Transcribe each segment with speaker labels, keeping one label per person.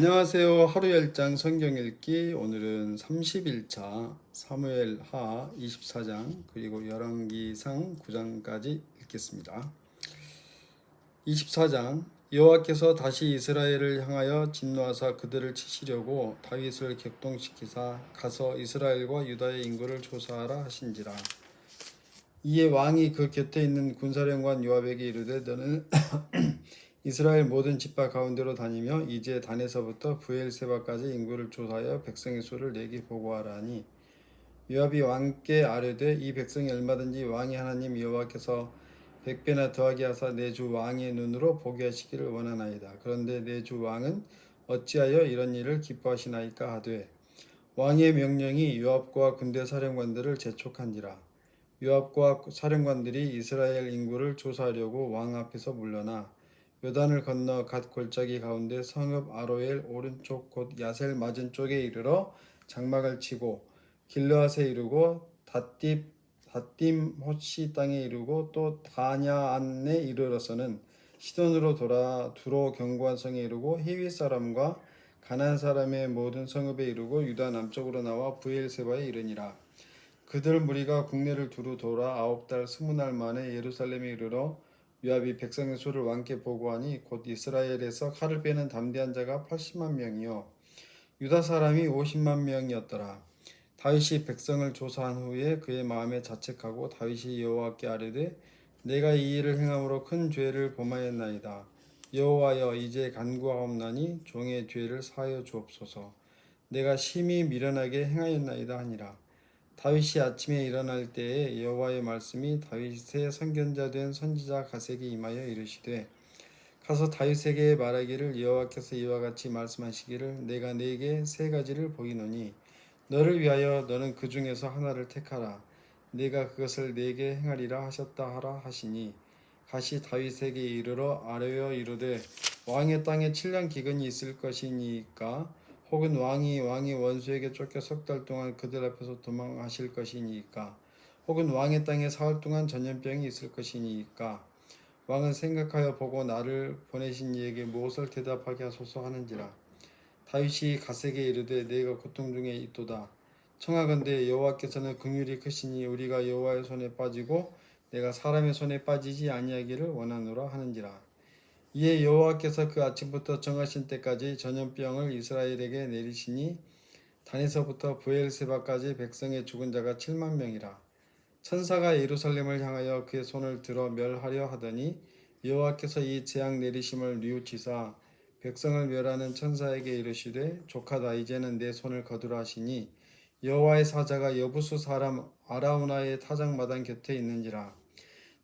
Speaker 1: 안녕하세요. 하루 열장 성경 읽기. 오늘은 31차 사무엘하 24장 그리고 열왕기상 9장까지 읽겠습니다. 24장 여호와께서 다시 이스라엘을 향하여 진노하사 그들을 치시려고 다윗을 격동시키사 가서 이스라엘과 유다의 인구를 조사하라 하신지라. 이에 왕이 그 곁에 있는 군사령관 요압에게 이르되 너는 이스라엘 모든 지파 가운데로 다니며 이제 단에서부터 브엘세바까지 인구를 조사하여 백성의 수를 내게 보고하라 하니 요압이 왕께 아뢰되 이 백성이 얼마든지 왕이 하나님 여호와께서 100배나 더하게 하사 내 주 왕의 눈으로 보게 하시기를 원하나이다. 그런데 내 주 왕은 어찌하여 이런 일을 기뻐하시나이까 하되 왕의 명령이 요압과 군대 사령관들을 재촉한지라. 요압과 사령관들이 이스라엘 인구를 조사하려고 왕 앞에서 물러나 요단을 건너 갓 골짜기 가운데 성읍 아로엘 오른쪽 곧 야셀 맞은 쪽에 이르러 장막을 치고 길르앗에 이르고 닷딤 호시 땅에 이르고 또 다냐안에 이르러서는 시돈으로 돌아 두로 견고한 성에 이르고 히윗 사람과 가나안 사람의 모든 성읍에 이르고 유다 남쪽으로 나와 브엘세바에 이르니라. 그들 무리가 국내를 두루 돌아 9달 20날 만에 예루살렘에 이르러 요압이 백성의 수를 왕께 보고하니 곧 이스라엘에서 칼을 빼는 담대한 자가 80만 명이요 유다 사람이 50만 명이었더라. 다윗이 백성을 조사한 후에 그의 마음에 자책하고 다윗이 여호와께 아뢰되 내가 이 일을 행함으로 큰 죄를 범하였나이다. 여호와여 이제 간구하옵나니 종의 죄를 사하여 주옵소서. 내가 심히 미련하게 행하였나이다 하니라. 다윗이 아침에 일어날 때에 여호와의 말씀이 다윗의 선견자 된 선지자 갓에게 임하여 이르시되 가서 다윗에게 말하기를 여호와께서 이와 같이 말씀하시기를 내가 네게 세 가지를 보이노니 너를 위하여 너는 그 중에서 하나를 택하라. 내가 그것을 네게 행하리라 하셨다 하라 하시니 갓이 다윗에게 이르러 아뢰어 이르되 왕의 땅에 7년 기근이 있을 것이니까 혹은 왕이 원수에게 쫓겨 석 달 동안 그들 앞에서 도망하실 것이니까 혹은 왕의 땅에 사흘 동안 전염병이 있을 것이니까 왕은 생각하여 보고 나를 보내신 이에게 무엇을 대답하게 하소서 하는지라. 다윗이 갓에게 이르되 내가 고통 중에 있도다. 청하건대 여호와께서는 긍휼이 크시니 우리가 여호와의 손에 빠지고 내가 사람의 손에 빠지지 아니하기를 원하노라 하는지라. 이에 여호와께서 그 아침부터 정하신 때까지 전염병을 이스라엘에게 내리시니 단에서부터 브엘세바까지 백성의 죽은 자가 7만 명이라. 천사가 예루살렘을 향하여 그의 손을 들어 멸하려 하더니 여호와께서 이 재앙 내리심을 뉘우치사 백성을 멸하는 천사에게 이르시되 족하다 이제는 내 손을 거두라 하시니 여호와의 사자가 여부수 사람 아라우나의 타작마당 곁에 있는지라.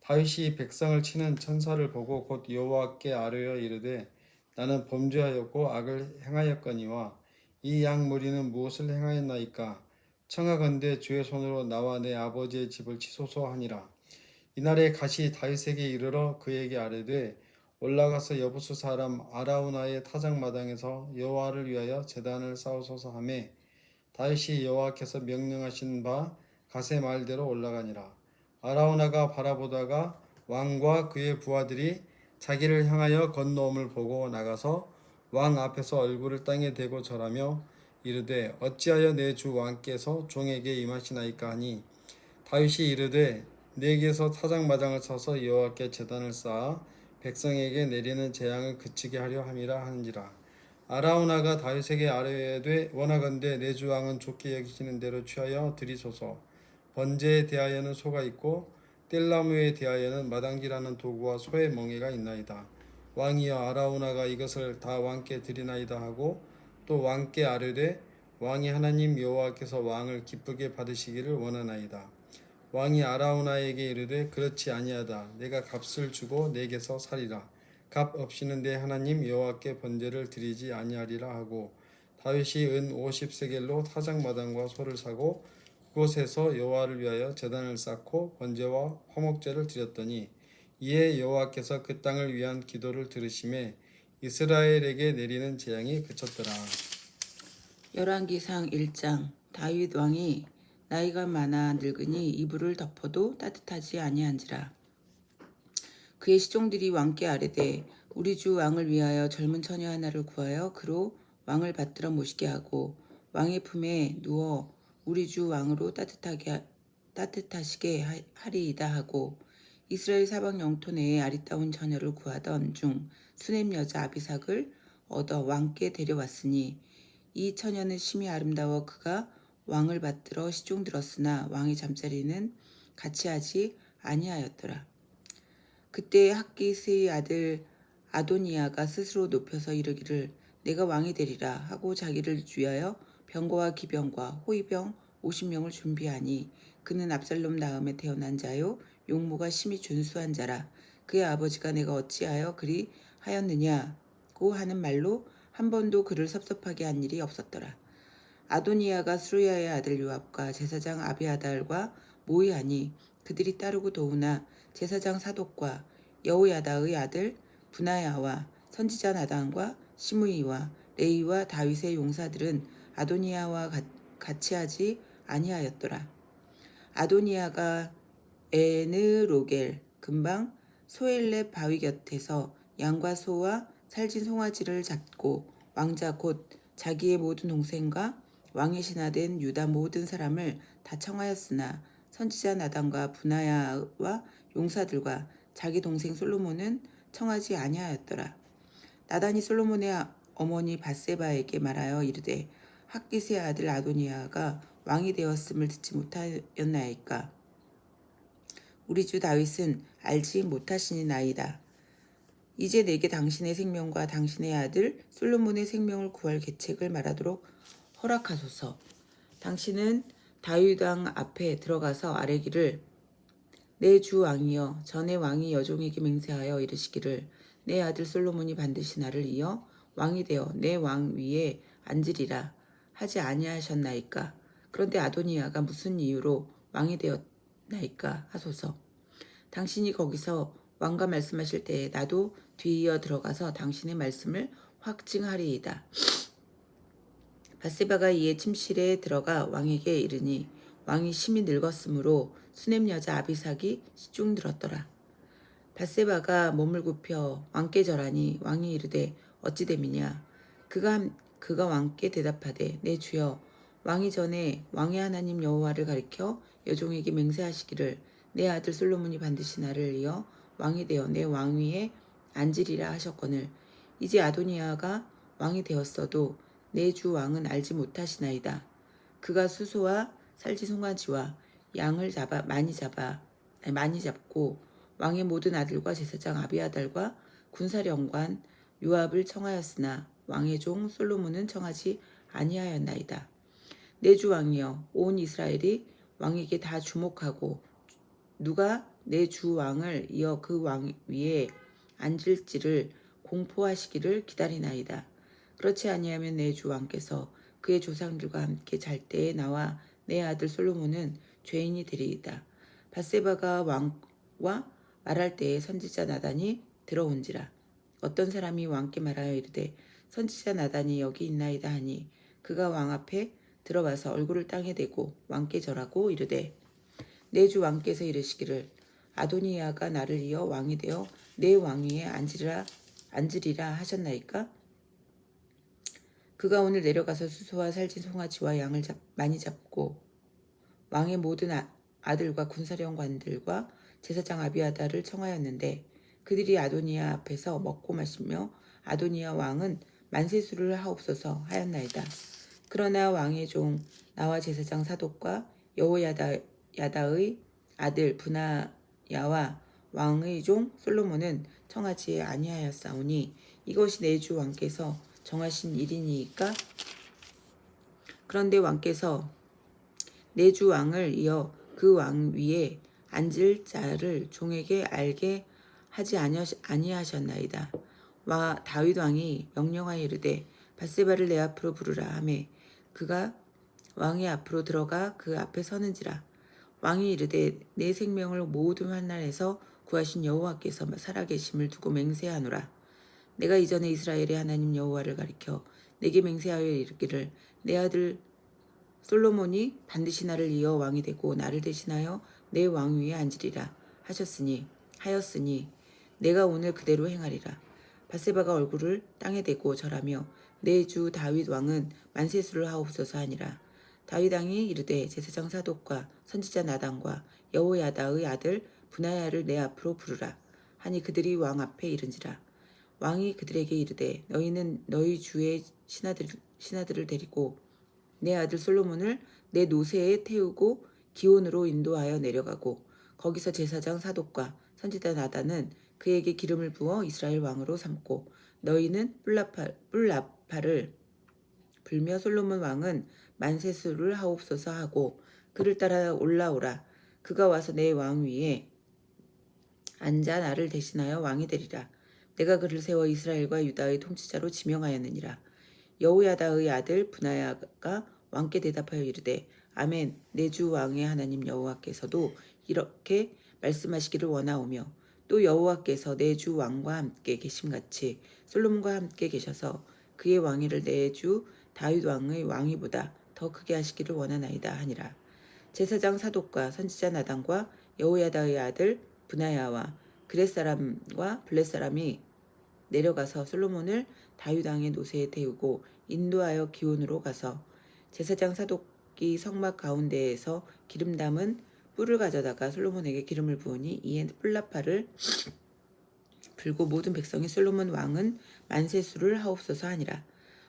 Speaker 1: 다윗이 백성을 치는 천사를 보고 곧 여호와께 아뢰어 이르되 나는 범죄하였고 악을 행하였거니와 이 양 무리는 무엇을 행하였나이까. 청하건대 주의 손으로 나와 내 아버지의 집을 치소서 하니라. 이날에 갓이 다윗에게 이르러 그에게 아뢰되 올라가서 여부수 사람 아라우나의 타작마당에서 여호와를 위하여 제단을 쌓으소서 하매 다윗이 여호와께서 명령하신 바 갓의 말대로 올라가니라. 아라우나가 바라보다가 왕과 그의 부하들이 자기를 향하여 건너옴을 보고 나가서 왕 앞에서 얼굴을 땅에 대고 절하며 이르되 어찌하여 내 주 왕께서 종에게 임하시나이까 하니 다윗이 이르되 내게서 타작마당을 쳐서 여호와께 제단을 쌓아 백성에게 내리는 재앙을 그치게 하려 함이라 하는지라. 아라우나가 다윗에게 아뢰되 원하건대 내 주 왕은 좋게 여기시는 대로 취하여 드리소서. 번제에 대하여는 소가 있고 뗄나무에 대하여는 마당질하는 도구와 소의 멍에가 있나이다. 왕이여 아라우나가 이것을 다 왕께 드리나이다 하고 또 왕께 아뢰되 왕이 하나님 여호와께서 왕을 기쁘게 받으시기를 원하나이다. 왕이 아라우나에게 이르되 그렇지 아니하다. 내가 값을 주고 내게서 살이라. 값 없이는 내 하나님 여호와께 번제를 드리지 아니하리라 하고 다윗이 은 50세겔로 타작마당과 소를 사고 그곳에서 여호와를 위하여 제단을 쌓고 번제와 화목제를 드렸더니 이에 여호와께서 그 땅을 위한 기도를 들으심에 이스라엘에게 내리는 재앙이 그쳤더라.
Speaker 2: 열왕기상 1장 다윗 왕이 나이가 많아 늙으니 이불을 덮어도 따뜻하지 아니한지라. 그의 시종들이 왕께 아뢰되 우리 주 왕을 위하여 젊은 처녀 하나를 구하여 그로 왕을 받들어 모시게 하고 왕의 품에 누워 우리 주 왕으로 따뜻하시게 하리이다 하고 이스라엘 사방 영토 내에 아리따운 처녀를 구하던 중 수넴 여자 아비삭을 얻어 왕께 데려왔으니 이 처녀는 심히 아름다워 그가 왕을 받들어 시중 들었으나 왕의 잠자리는 같이 하지 아니하였더라. 그때 학깃의 아들 아도니아가 스스로 높여서 이르기를 내가 왕이 되리라 하고 자기를 위하여 병거와 기병과 호위병 50명을 준비하니 그는 압살롬 다음에 태어난 자요 용모가 심히 준수한 자라. 그의 아버지가 내가 어찌하여 그리 하였느냐고 하는 말로 한 번도 그를 섭섭하게 한 일이 없었더라. 아도니아가 수르야의 아들 요압과 제사장 아비아달과 모의하니 그들이 따르고 도우나 제사장 사독과 여호야다의 아들 분하야와 선지자 나단과 시므이와 레이와 다윗의 용사들은 아도니아와 같이 하지 아니하였더라. 아도니아가 에느로겔 근방 소엘렙 바위 곁에서 양과 소와 살진 송아지를 잡고 왕자 곧 자기의 모든 동생과 왕의 신하된 유다 모든 사람을 다 청하였으나 선지자 나단과 분하야와 용사들과 자기 동생 솔로몬은 청하지 아니하였더라. 나단이 솔로몬의 어머니 밧세바에게 말하여 이르되 학깃의 아들 아도니아가 왕이 되었음을 듣지 못하였나이까. 우리 주 다윗은 알지 못하시니나이다. 이제 내게 당신의 생명과 당신의 아들 솔로몬의 생명을 구할 계책을 말하도록 허락하소서. 당신은 다윗 왕 앞에 들어가서 아뢰기를 내 주 왕이여 전에 왕이 여종에게 맹세하여 이르시기를 내 아들 솔로몬이 반드시 나를 이어 왕이 되어 내 왕 위에 앉으리라 하지 아니하셨나이까. 그런데 아도니아가 무슨 이유로 왕이 되었나이까 하소서. 당신이 거기서 왕과 말씀하실 때에 나도 뒤이어 들어가서 당신의 말씀을 확증하리이다. 밧세바가 이에 침실에 들어가 왕에게 이르니 왕이 심히 늙었으므로 수넴 여자 아비삭이 시중 들었더라. 밧세바가 몸을 굽혀 왕께 절하니 왕이 이르되 어찌 됨이냐. 그가 왕께 대답하되 내 주여 왕이 전에 왕의 하나님 여호와를 가리켜 여종에게 맹세하시기를 내 아들 솔로몬이 반드시 나를 이어 왕이 되어 내 왕위에 앉으리라 하셨거늘 이제 아도니아가 왕이 되었어도 내 주 왕은 알지 못하시나이다. 그가 수소와 살지 송아지와 양을 많이 잡고 왕의 모든 아들과 제사장 아비아달과 군사령관 요압을 청하였으나 왕의 종 솔로몬은 청하지 아니하였나이다. 내 주 왕이여 온 이스라엘이 왕에게 다 주목하고 누가 내 주 왕을 이어 그 왕 위에 앉을지를 공포하시기를 기다리나이다. 그렇지 아니하면 내 주 왕께서 그의 조상들과 함께 잘 때에 나와 내 아들 솔로몬은 죄인이 되리이다. 밧세바가 왕과 말할 때에 선지자 나단이 들어온지라. 어떤 사람이 왕께 말하여 이르되 선지자 나단이 여기 있나이다 하니 그가 왕 앞에 들어와서 얼굴을 땅에 대고 왕께 절하고 이르되 내 주 왕께서 이르시기를 아도니아가 나를 이어 왕이 되어 내 왕위에 앉으리라 하셨나이까? 그가 오늘 내려가서 수소와 살진 송아지와 양을 많이 잡고 왕의 모든 아들과 군사령관들과 제사장 아비아달을 청하였는데 그들이 아도니아 앞에서 먹고 마시며 아도니아 왕은 만세수를 하옵소서 하였나이다. 그러나 왕의 종 나와 제사장 사독과 여호야다의 아들 분하야와 왕의 종 솔로몬은 청하지 아니하였사오니 이것이 내 주 왕께서 정하신 일이니까. 그런데 왕께서 내 주 왕을 이어 그 왕 위에 앉을 자를 종에게 알게 하지 아니하셨나이다. 다윗 왕이 명령하여 이르되 밧세바를 내 앞으로 부르라 하매 그가 왕의 앞으로 들어가 그 앞에 서는지라. 왕이 이르되 내 생명을 모든 환난에서 구하신 여호와께서 살아계심을 두고 맹세하노라. 내가 이전에 이스라엘의 하나님 여호와를 가리켜 내게 맹세하여 이르기를 내 아들 솔로몬이 반드시 나를 이어 왕이 되고 나를 대신하여 내 왕위에 앉으리라 하였으니 내가 오늘 그대로 행하리라. 밧세바가 얼굴을 땅에 대고 절하며 내 주 다윗 왕은 만세수를 하옵소서 하니라. 다윗 왕이 이르되 제사장 사독과 선지자 나단과 여호야다의 아들 분하야를 내 앞으로 부르라 하니 그들이 왕 앞에 이른지라. 왕이 그들에게 이르되 너희는 너희 주의 신하들을 데리고 내 아들 솔로몬을 내 노새에 태우고 기온으로 인도하여 내려가고 거기서 제사장 사독과 선지자 나단은 그에게 기름을 부어 이스라엘 왕으로 삼고 너희는 뿔나파를 불며 솔로몬 왕은 만세수를 하옵소서 하고 그를 따라 올라오라. 그가 와서 내 왕 위에 앉아 나를 대신하여 왕이 되리라. 내가 그를 세워 이스라엘과 유다의 통치자로 지명하였느니라. 여호야다의 아들 분하야가 왕께 대답하여 이르되 아멘. 내 주 왕의 하나님 여호와께서도 이렇게 말씀하시기를 원하오며 또 여호와께서 내 주 왕과 함께 계심같이 솔로몬과 함께 계셔서 그의 왕위를 내 주 다윗 왕의 왕위보다 더 크게 하시기를 원하나이다 하니라. 제사장 사독과 선지자 나단과 여호야다의 아들 분하야와 그렛 사람과 블렛 사람이 내려가서 솔로몬을 다윗 왕의 노새에 태우고 인도하여 기온으로 가서 제사장 사독이 성막 가운데에서 기름 담은 뿔을 가져다가 솔로몬에게 기름을 부으니 이에 뿔나파를 불고 모든 백성이 솔로몬 왕은 만세수를 하옵소서 하니라.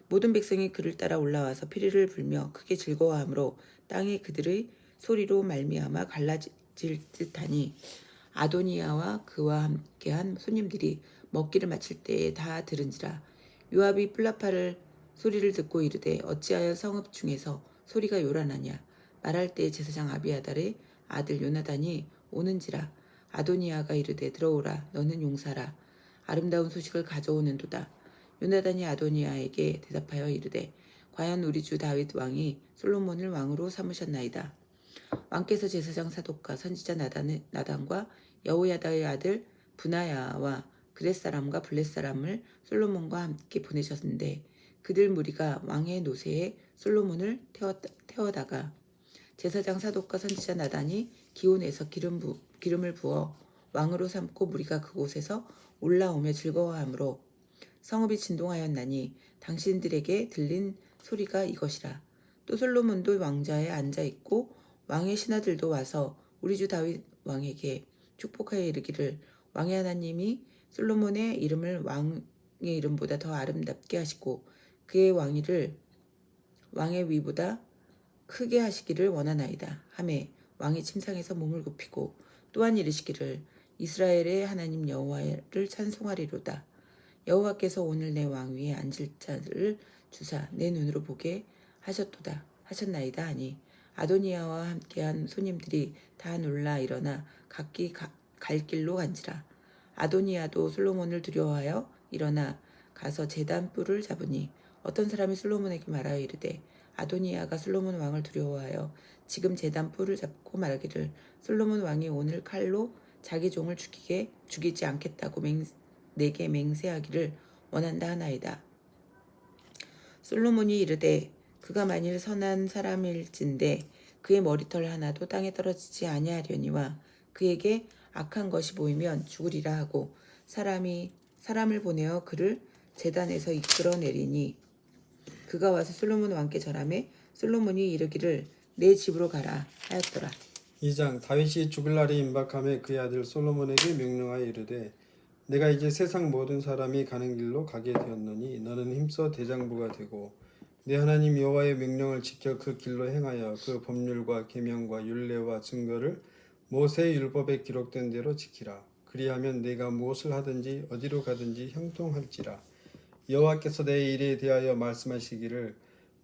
Speaker 2: 모든 백성이 그를 따라 올라와서 피리를 불며 크게 즐거워하므로 땅이 그들의 소리로 말미암아 갈라질 듯하니 아도니아와 그와 함께한 손님들이 먹기를 마칠 때에 다 들은지라. 요압이 뿔나파를 소리를 듣고 이르되 어찌하여 성읍 중에서 소리가 요란하냐. 말할 때에 제사장 아비아달의 아들 요나단이 오는지라. 아도니아가 이르되 들어오라. 너는 용사라. 아름다운 소식을 가져오는도다. 요나단이 아도니아에게 대답하여 이르되 과연 우리 주 다윗 왕이 솔로몬을 왕으로 삼으셨나이다. 왕께서 제사장 사독과 선지자 나단과 여호야다의 아들 분하야와 그렛 사람과 블렛 사람을 솔로몬과 함께 보내셨는데 그들 무리가 왕의 노새에 솔로몬을 태워다가 제사장 사독과 선지자 나단이 기온에서 기름을 부어 왕으로 삼고 무리가 그곳에서 올라오며 즐거워하므로 성읍이 진동하였나니 당신들에게 들린 소리가 이것이라. 또 솔로몬도 왕자에 앉아 있고 왕의 신하들도 와서 우리 주 다윗 왕에게 축복하여 이르기를 왕의 하나님이 솔로몬의 이름을 왕의 이름보다 더 아름답게 하시고 그의 왕의 위보다 크게 하시기를 원하나이다 하매 왕이 침상에서 몸을 굽히고 또한 이르시기를 이스라엘의 하나님 여호와를 찬송하리로다. 여호와께서 오늘 내 왕 위에 앉을 자를 주사 내 눈으로 보게 하셨나이다 하니 아도니아와 함께한 손님들이 다 놀라 일어나 각기 갈 길로 간지라. 아도니아도 솔로몬을 두려워하여 일어나 가서 제단 뿔을 잡으니 어떤 사람이 솔로몬에게 말하여 이르되 아도니아가 솔로몬 왕을 두려워하여 지금 제단 뿔을 잡고 말하기를 솔로몬 왕이 오늘 칼로 자기 종을 죽이지 않겠다고 내게 맹세하기를 원한다 하나이다. 솔로몬이 이르되 그가 만일 선한 사람일진데 그의 머리털 하나도 땅에 떨어지지 아니하려니와 그에게 악한 것이 보이면 죽으리라 하고 사람을 보내어 그를 제단에서 이끌어내리니 그가 와서 솔로몬 왕께 절하매 솔로몬이 이르기를 내 집으로 가라 하였더라.
Speaker 1: 2장 다윗이 죽을 날이 임박함에 그의 아들 솔로몬에게 명령하여 이르되 내가 이제 세상 모든 사람이 가는 길로 가게 되었노니 너는 힘써 대장부가 되고 내 하나님 여호와의 명령을 지켜 그 길로 행하여 그 법률과 계명과 율례와 증거를 모세의 율법에 기록된 대로 지키라. 그리하면 내가 무엇을 하든지 어디로 가든지 형통할지라. 여호와께서 내 일에 대하여 말씀하시기를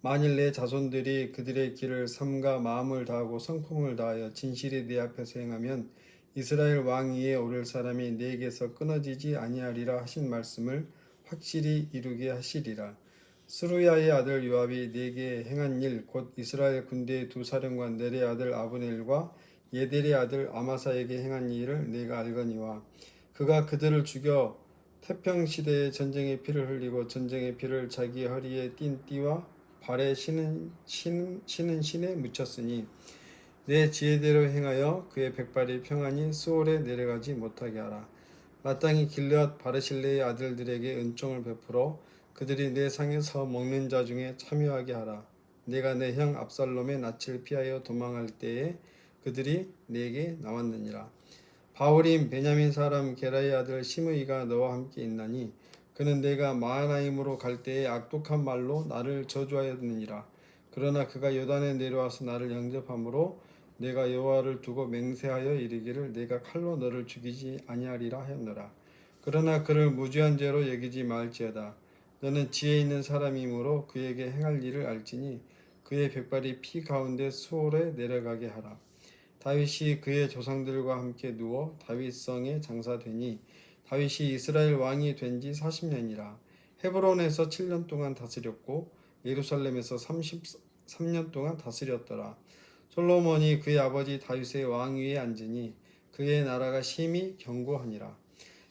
Speaker 1: 만일 내 자손들이 그들의 길을 삼가 마음을 다하고 성품을 다하여 진실이 내 앞에서 행하면 이스라엘 왕위에 오를 사람이 내게서 끊어지지 아니하리라 하신 말씀을 확실히 이루게 하시리라. 스루야의 아들 요압이 내게 행한 일 곧 이스라엘 군대의 두 사령관 넬의 아들 아브넬과 예델의 아들 아마사에게 행한 일을 내가 알거니와 그가 그들을 죽여 태평시대의 전쟁의 피를 흘리고 전쟁의 피를 자기 허리에 띤 띠와 발에 신은 신에 묻혔으니 내 지혜대로 행하여 그의 백발이 평안히 수월에 내려가지 못하게 하라. 마땅히 길르앗 바르실레의 아들들에게 은총을 베풀어 그들이 내 상에서 먹는 자 중에 참여하게 하라. 내가 내 형 압살롬의 낯을 피하여 도망할 때에 그들이 내게 나왔느니라. 바울임 베냐민 사람 게라의 아들 시므이가 너와 함께 있나니 그는 내가 마하나임으로 갈 때에 악독한 말로 나를 저주하였느니라. 그러나 그가 요단에 내려와서 나를 영접함으로 내가 여호와를 두고 맹세하여 이르기를 내가 칼로 너를 죽이지 아니하리라 하였노라. 그러나 그를 무죄한 죄로 여기지 말지어다. 너는 지혜 있는 사람이므로 그에게 행할 일을 알지니 그의 백발이 피 가운데 수월에 내려가게 하라. 다윗이 그의 조상들과 함께 누워 다윗성에 장사되니 다윗이 이스라엘 왕이 된 지 40년이라. 헤브론에서 7년 동안 다스렸고 예루살렘에서 33년 동안 다스렸더라. 솔로몬이 그의 아버지 다윗의 왕위에 앉으니 그의 나라가 심히 견고하니라.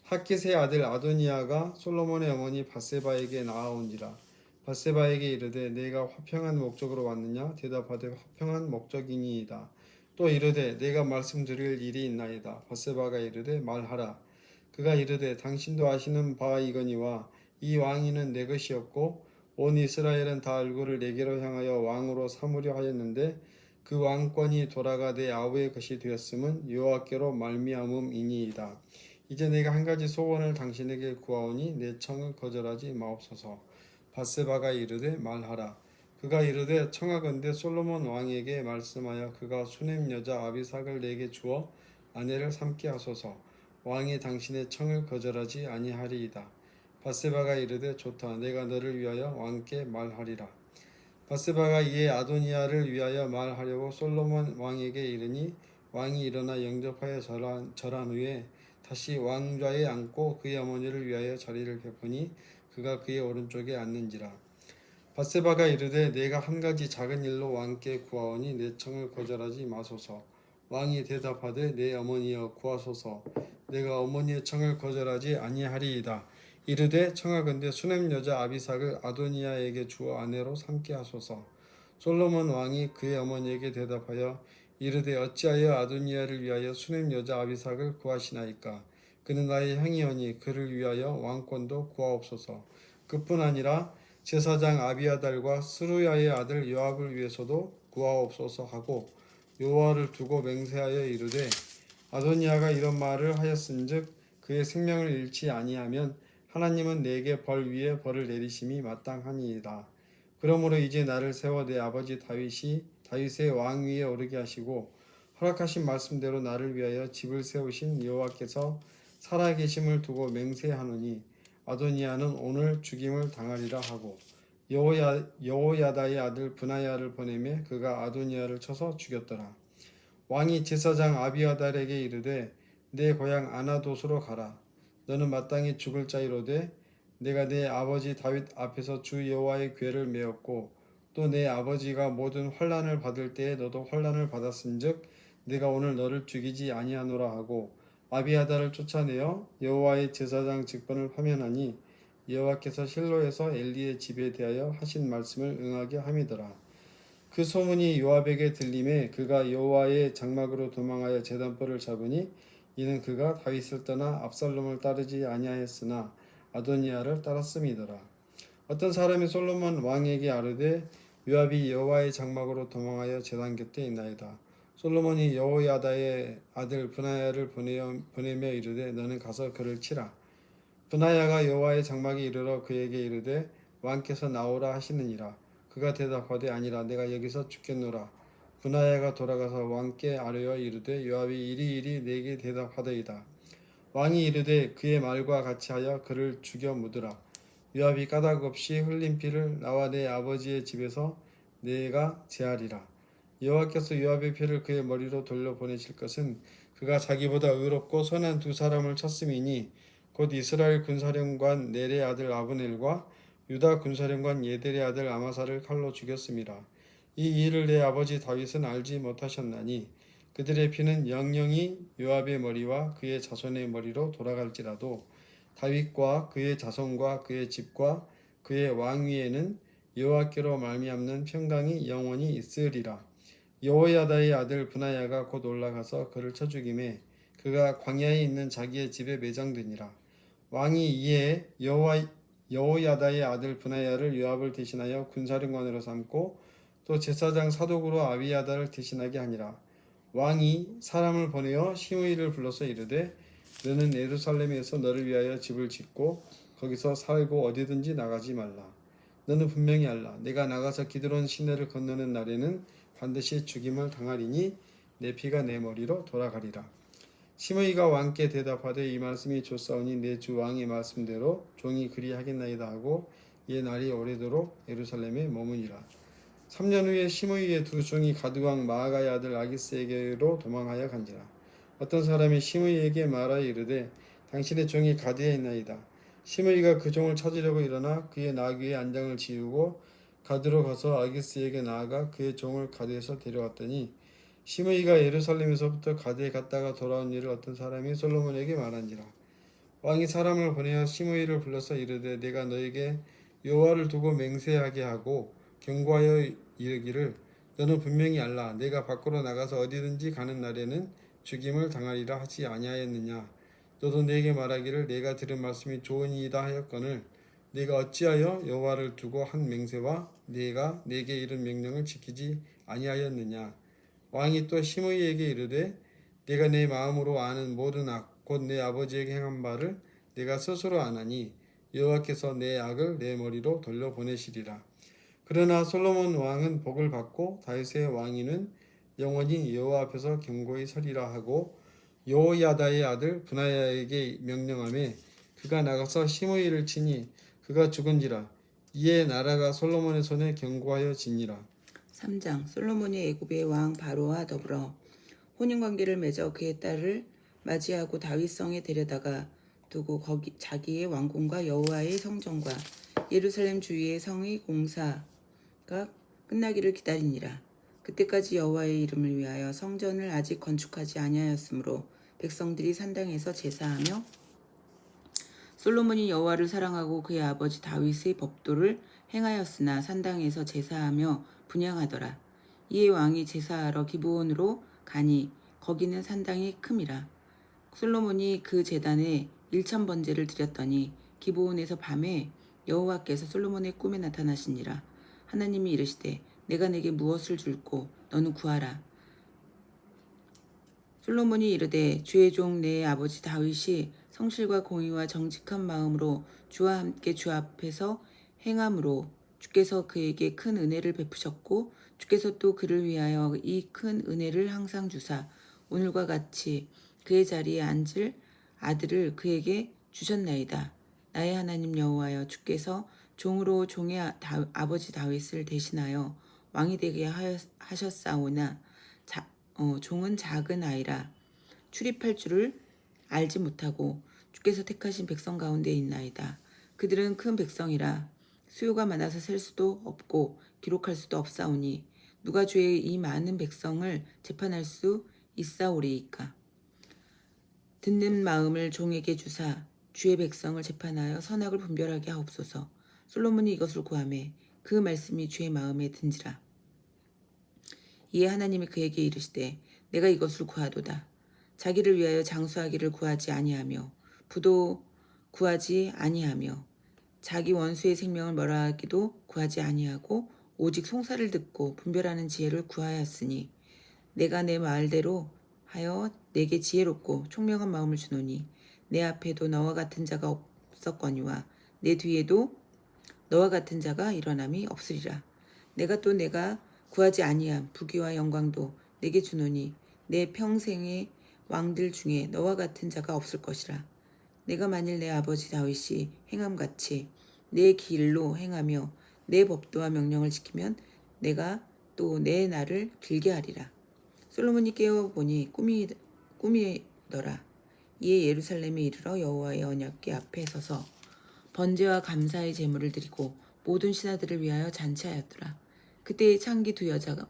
Speaker 1: 핫깃의 아들 아도니아가 솔로몬의 어머니 밧세바에게 나아온지라. 밧세바에게 이르되 내가 화평한 목적으로 왔느냐 대답하되 화평한 목적이니이다. 또 이르되 내가 말씀드릴 일이 있나이다. 밧세바가 이르되 말하라. 그가 이르되 당신도 아시는 바 이거니와 이 왕위는 내 것이었고 온 이스라엘은 다 얼굴을 내게로 향하여 왕으로 삼으려 하였는데 그 왕권이 돌아가 내 아우의 것이 되었음은 여호와께로 말미암음이니이다. 이제 내가 한 가지 소원을 당신에게 구하오니 내 청을 거절하지 마옵소서. 밧세바가 이르되 말하라. 그가 이르되 청하건대 솔로몬 왕에게 말씀하여 그가 수넴 여자 아비삭을 내게 주어 아내를 삼게 하소서. 왕이 당신의 청을 거절하지 아니하리이다. 밧세바가 이르되 좋다. 내가 너를 위하여 왕께 말하리라. 밧세바가 이에 아도니아를 위하여 말하려고 솔로몬 왕에게 이르니 왕이 일어나 영접하여 절한 후에 다시 왕좌에 앉고 그의 어머니를 위하여 자리를 베푸니 그가 그의 오른쪽에 앉는지라. 밧세바가 이르되 내가 한 가지 작은 일로 왕께 구하오니 내 청을 거절하지 마소서. 왕이 대답하되 내 어머니여 구하소서. 내가 어머니의 청을 거절하지 아니하리이다. 이르되 청하건대 수넴 여자 아비삭을 아도니아에게 주어 아내로 삼게 하소서. 솔로몬 왕이 그의 어머니에게 대답하여 이르되 어찌하여 아도니아를 위하여 수넴 여자 아비삭을 구하시나이까. 그는 나의 형이오니 그를 위하여 왕권도 구하옵소서. 그뿐 아니라 제사장 아비아달과 스루야의 아들 요압을 위해서도 구하옵소서 하고 여호와를 두고 맹세하여 이르되 아도니아가 이런 말을 하였은즉 그의 생명을 잃지 아니하면 하나님은 내게 벌 위에 벌을 내리심이 마땅하니이다. 그러므로 이제 나를 세워 내 아버지 다윗의 왕위에 오르게 하시고 허락하신 말씀대로 나를 위하여 집을 세우신 여호와께서 살아계심을 두고 맹세하노니 아도니아는 오늘 죽임을 당하리라 하고 여호야다의 아들 브나야를 보내매 그가 아도니아를 쳐서 죽였더라. 왕이 제사장 아비아달에게 이르되 내 고향 아나돗으로 가라. 너는 마땅히 죽을 자이로되 내가 내 아버지 다윗 앞에서 주 여호와의 궤를 메었고 또 내 아버지가 모든 환난을 받을 때에 너도 환난을 받았은즉 내가 오늘 너를 죽이지 아니하노라 하고 아비아달을 쫓아내어 여호와의 제사장 직분을 파면하니 여호와께서 실로에서 엘리의 집에 대하여 하신 말씀을 응하게 함이더라. 그 소문이 요압에게 들림에 그가 여호와의 장막으로 도망하여 제단벌을 잡으니 이는 그가 다윗을 떠나 압살롬을 따르지 아니하였으나 아도니아를 따랐음이더라. 어떤 사람이 솔로몬 왕에게 아뢰되 요압이 여호와의 장막으로 도망하여 제단 곁에 있나이다. 솔로몬이 여호야다의 아들 브나야를 보내며 이르되 너는 가서 그를 치라. 브나야가 여호와의 장막에 이르러 그에게 이르되 왕께서 나오라 하시느니라. 그가 대답하되 아니라 내가 여기서 죽겠노라. 브나야가 돌아가서 왕께 아뢰어 이르되 요압이 이리이리 내게 대답하더이다. 왕이 이르되 그의 말과 같이 하여 그를 죽여 묻으라. 요압이 까닭 없이 흘린 피를 나와 내 아버지의 집에서 내가 제하리라. 여호와께서 요압의 피를 그의 머리로 돌려보내실 것은 그가 자기보다 의롭고 선한 두 사람을 쳤음이니 곧 이스라엘 군사령관 넬의 아들 아브넬과 유다 군사령관 예델의 아들 아마사를 칼로 죽였음이라. 이 일을 내 아버지 다윗은 알지 못하셨나니 그들의 피는 영영이 요압의 머리와 그의 자손의 머리로 돌아갈지라도 다윗과 그의 자손과 그의 집과 그의 왕위에는 여호와께로 말미암는 평강이 영원히 있으리라. 여호야다의 아들 브나야가 곧 올라가서 그를 쳐 죽임에 그가 광야에 있는 자기의 집에 매장되니라. 왕이 이에 여호야다의 아들 브나야를 요압을 대신하여 군사령관으로 삼고 또 제사장 사독으로 아비야다를 대신하게 하니라. 왕이 사람을 보내어 시므이를 불러서 이르되 너는 예루살렘에서 너를 위하여 집을 짓고 거기서 살고 어디든지 나가지 말라. 너는 분명히 알라. 내가 나가서 기드론 시내를 건너는 날에는 반드시 죽임을 당하리니 내 피가 내 머리로 돌아가리라. 시므이가 왕께 대답하되 이 말씀이 좋사오니 내 주 왕의 말씀대로 종이 그리하겠나이다 하고 이에 날이 오래도록 예루살렘에 머무니라. 3년 후에 시므이의 두 종이 가드왕 마아가의 아들 아기스에게로 도망하여 간지라. 어떤 사람이 시므이에게 말하여 이르되 당신의 종이 가드에 있나이다. 시므이가 그 종을 찾으려고 일어나 그의 나귀의 안장을 지우고 가드로 가서 아기스에게 나아가 그의 종을 가드에서 데려왔더니 시므이가 예루살렘에서부터 가드에 갔다가 돌아온 일을 어떤 사람이 솔로몬에게 말한지라. 왕이 사람을 보내어 시므이를 불러서 이르되 내가 너에게 여호와를 두고 맹세하게 하고 경고하여 이르기를 너는 분명히 알라. 내가 밖으로 나가서 어디든지 가는 날에는 죽임을 당하리라 하지 아니하였느냐. 너도 내게 말하기를 내가 들은 말씀이 좋으니이다 하였거늘 내가 어찌하여 여호와를 두고 한 맹세와 내가 내게 이른 명령을 지키지 아니하였느냐. 왕이 또 시므이에게 이르되 내가 내 마음으로 아는 모든 악 곧 내 아버지에게 행한 바를 내가 스스로 아나니 여호와께서 내 악을 내 머리로 돌려보내시리라. 그러나 솔로몬 왕은 복을 받고 다윗의 왕위는 영원히 여호와 앞에서 견고히 서리라 하고 여호야다의 아들 브나야에게 명령하매 그가 나가서 시므이를 치니 그가 죽은지라. 이에 나라가 솔로몬의 손에 견고하여 지니라.
Speaker 2: 3장 솔로몬이 애굽의 왕 바로와 더불어 혼인관계를 맺어 그의 딸을 맞이하고 다윗성에 데려다가 두고 거기 자기의 왕궁과 여호와의 성전과 예루살렘 주위의 성의 공사가 끝나기를 기다리니라. 그때까지 여호와의 이름을 위하여 성전을 아직 건축하지 아니하였으므로 백성들이 산당에서 제사하며 솔로몬이 여호와를 사랑하고 그의 아버지 다윗의 법도를 행하였으나 산당에서 제사하며 분향하더라. 이에 왕이 제사하러 기브온으로 가니 거기는 산당이 큼이라. 솔로몬이 그 제단에 1,000번제를 드렸더니 기브온에서 밤에 여호와께서 솔로몬의 꿈에 나타나시니라. 하나님이 이르시되 내가 내게 무엇을 줄고 너는 구하라. 솔로몬이 이르되 주의 종 내 아버지 다윗이 성실과 공의와 정직한 마음으로 주와 함께 주 앞에서 행함으로 주께서 그에게 큰 은혜를 베푸셨고 주께서 또 그를 위하여 이 큰 은혜를 항상 주사 오늘과 같이 그의 자리에 앉을 아들을 그에게 주셨나이다. 나의 하나님 여호와여 주께서 종으로 종의 아버지 다윗을 대신하여 왕이 되게 하셨사오나 종은 작은 아이라 출입할 줄을 알지 못하고 주께서 택하신 백성 가운데 있나이다. 그들은 큰 백성이라 수요가 많아서 셀 수도 없고 기록할 수도 없사오니 누가 주의 이 많은 백성을 재판할 수 있사오리이까. 듣는 마음을 종에게 주사 주의 백성을 재판하여 선악을 분별하게 하옵소서. 솔로몬이 이것을 구하매 그 말씀이 주의 마음에 든지라. 이에 하나님이 그에게 이르시되 내가 이것을 구하도다. 자기를 위하여 장수하기를 구하지 아니하며 부도 구하지 아니하며 자기 원수의 생명을 멸하기도 구하지 아니하고 오직 송사를 듣고 분별하는 지혜를 구하였으니 내가 내 말대로 하여 내게 지혜롭고 총명한 마음을 주노니 내 앞에도 너와 같은 자가 없었거니와 내 뒤에도 너와 같은 자가 일어남이 없으리라. 내가 구하지 아니한 부귀와 영광도 내게 주노니 내 평생의 왕들 중에 너와 같은 자가 없을 것이라. 내가 만일 내 아버지 다윗이 행함같이 내 길로 행하며 내 법도와 명령을 지키면 내가 또 내 날을 길게 하리라. 솔로몬이 깨어보니 꿈이더라. 이에 예루살렘에 이르러 여호와의 언약궤 앞에 서서 번제와 감사의 제물을 드리고 모든 신하들을 위하여 잔치하였더라. 그때 창기 두 여자가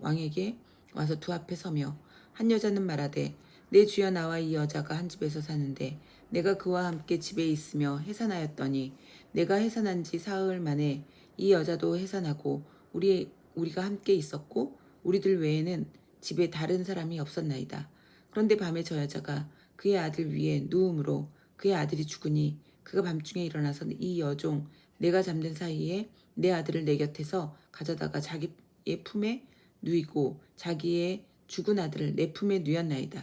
Speaker 2: 왕에게 와서 두 앞에 서며 한 여자는 말하되 내 주여 나와 이 여자가 한 집에서 사는데 내가 그와 함께 집에 있으며 해산하였더니 내가 해산한 지 사흘 만에 이 여자도 해산하고 우리가 함께 있었고 우리들 외에는 집에 다른 사람이 없었나이다. 그런데 밤에 저 여자가 그의 아들 위에 누움으로 그의 아들이 죽으니 그가 밤중에 일어나서 이 여종 내가 잠든 사이에 내 아들을 내 곁에서 가져다가 자기의 품에 누이고 자기의 죽은 아들을 내 품에 누였나이다.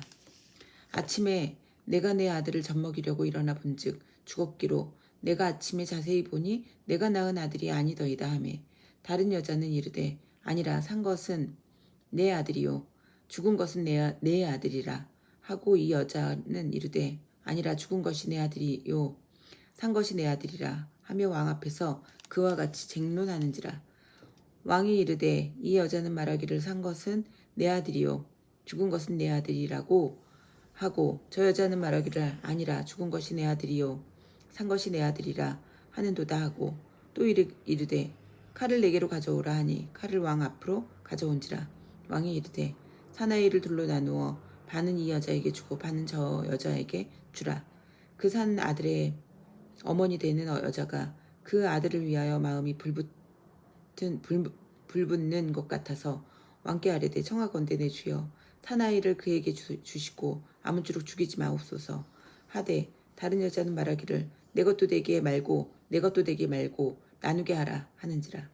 Speaker 2: 아침에 내가 내 아들을 젖먹이려고 일어나 본즉 죽었기로 내가 아침에 자세히 보니 내가 낳은 아들이 아니더이다 하매 다른 여자는 이르되 아니라 산 것은 내 아들이요 죽은 것은 내 아들이라 하고 이 여자는 이르되 아니라 죽은 것이 내 아들이요 산 것이 내 아들이라 하며 왕 앞에서 그와 같이 쟁론하는지라. 왕이 이르되 이 여자는 말하기를 산 것은 내 아들이요 죽은 것은 내 아들이라고 하고 저 여자는 말하기를 아니라 죽은 것이 내 아들이요 산 것이 내 아들이라 하는도다 하고 또 이르되 칼을 내게로 가져오라 하니 칼을 왕 앞으로 가져온지라. 왕이 이르되 사나이를 둘로 나누어 반은 이 여자에게 주고 반은 저 여자에게 주라. 그 산 아들의 어머니 되는 여자가 그 아들을 위하여 마음이 불붙는 것 같아서 왕께 아뢰되 청하건대 내 주여 사나이를 그에게 주시고 아무쪼록 죽이지 마옵소서 하되 다른 여자는 말하기를 내 것도 되게 말고 내 것도 되게 말고 나누게 하라 하는지라.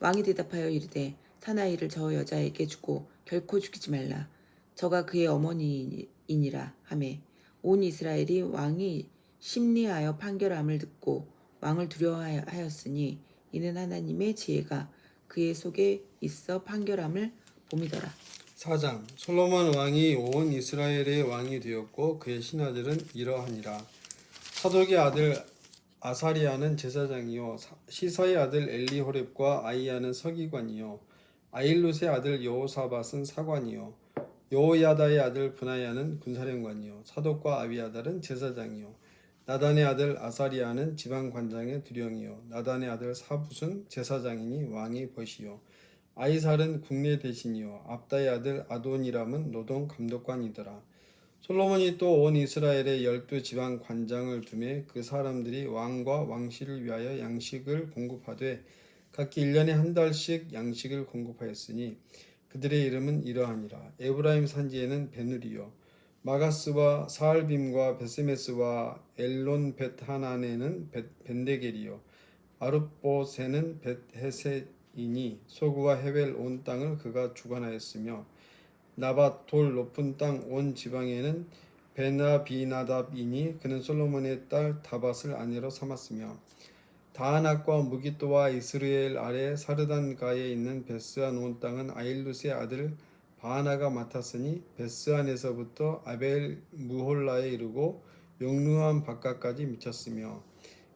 Speaker 2: 왕이 대답하여 이르되 사나이를 저 여자에게 주고 결코 죽이지 말라. 저가 그의 어머니이니라 하매 온 이스라엘이 왕이 심리하여 판결함을 듣고 왕을 두려워하였으니 이는 하나님의 지혜가 그의 속에 있어 판결함을 봄이더라.
Speaker 1: 4장 솔로몬 왕이 온 이스라엘의 왕이 되었고 그의 신하들은 이러하니라. 사독의 아들 아사리아는 제사장이요 시사의 아들 엘리호렙과 아이야는 서기관이요 아일룻의 아들 여호사밧은 사관이요 여호야다의 아들 브나야는 군사령관이요 사독과 아비아달은 제사장이요 나단의 아들 아사리아는 지방관장의 두령이요 나단의 아들 사붓은 제사장이니 왕의 벗이요 아이살은 국내 대신이요 압다의 아들 아도니람은 노동 감독관이더라. 솔로몬이 또 온 이스라엘에 12지방 관장을 두매 그 사람들이 왕과 왕실을 위하여 양식을 공급하되 각기 1년에 한 달씩 양식을 공급하였으니 그들의 이름은 이러하니라. 에브라임 산지에는 베누리요 마가스와 사알빔과 베세메스와 엘론 벳하난에는 벤데겔이요 아룻봇에는 벳헤셋이니 소구와 헤벨 온 땅을 그가 주관하였으며 나밧 돌 높은 땅 온 지방에는 베나비나답이니 그는 솔로몬의 딸 다밧을 아내로 삼았으며 다하낙과 무기또와 이스르엘 아래 사르단가에 있는 베스안 온 땅은 아일룻의 아들 바하나가 맡았으니 베스안에서부터 아벨 무홀라에 이르고 용루암 바깥까지 미쳤으며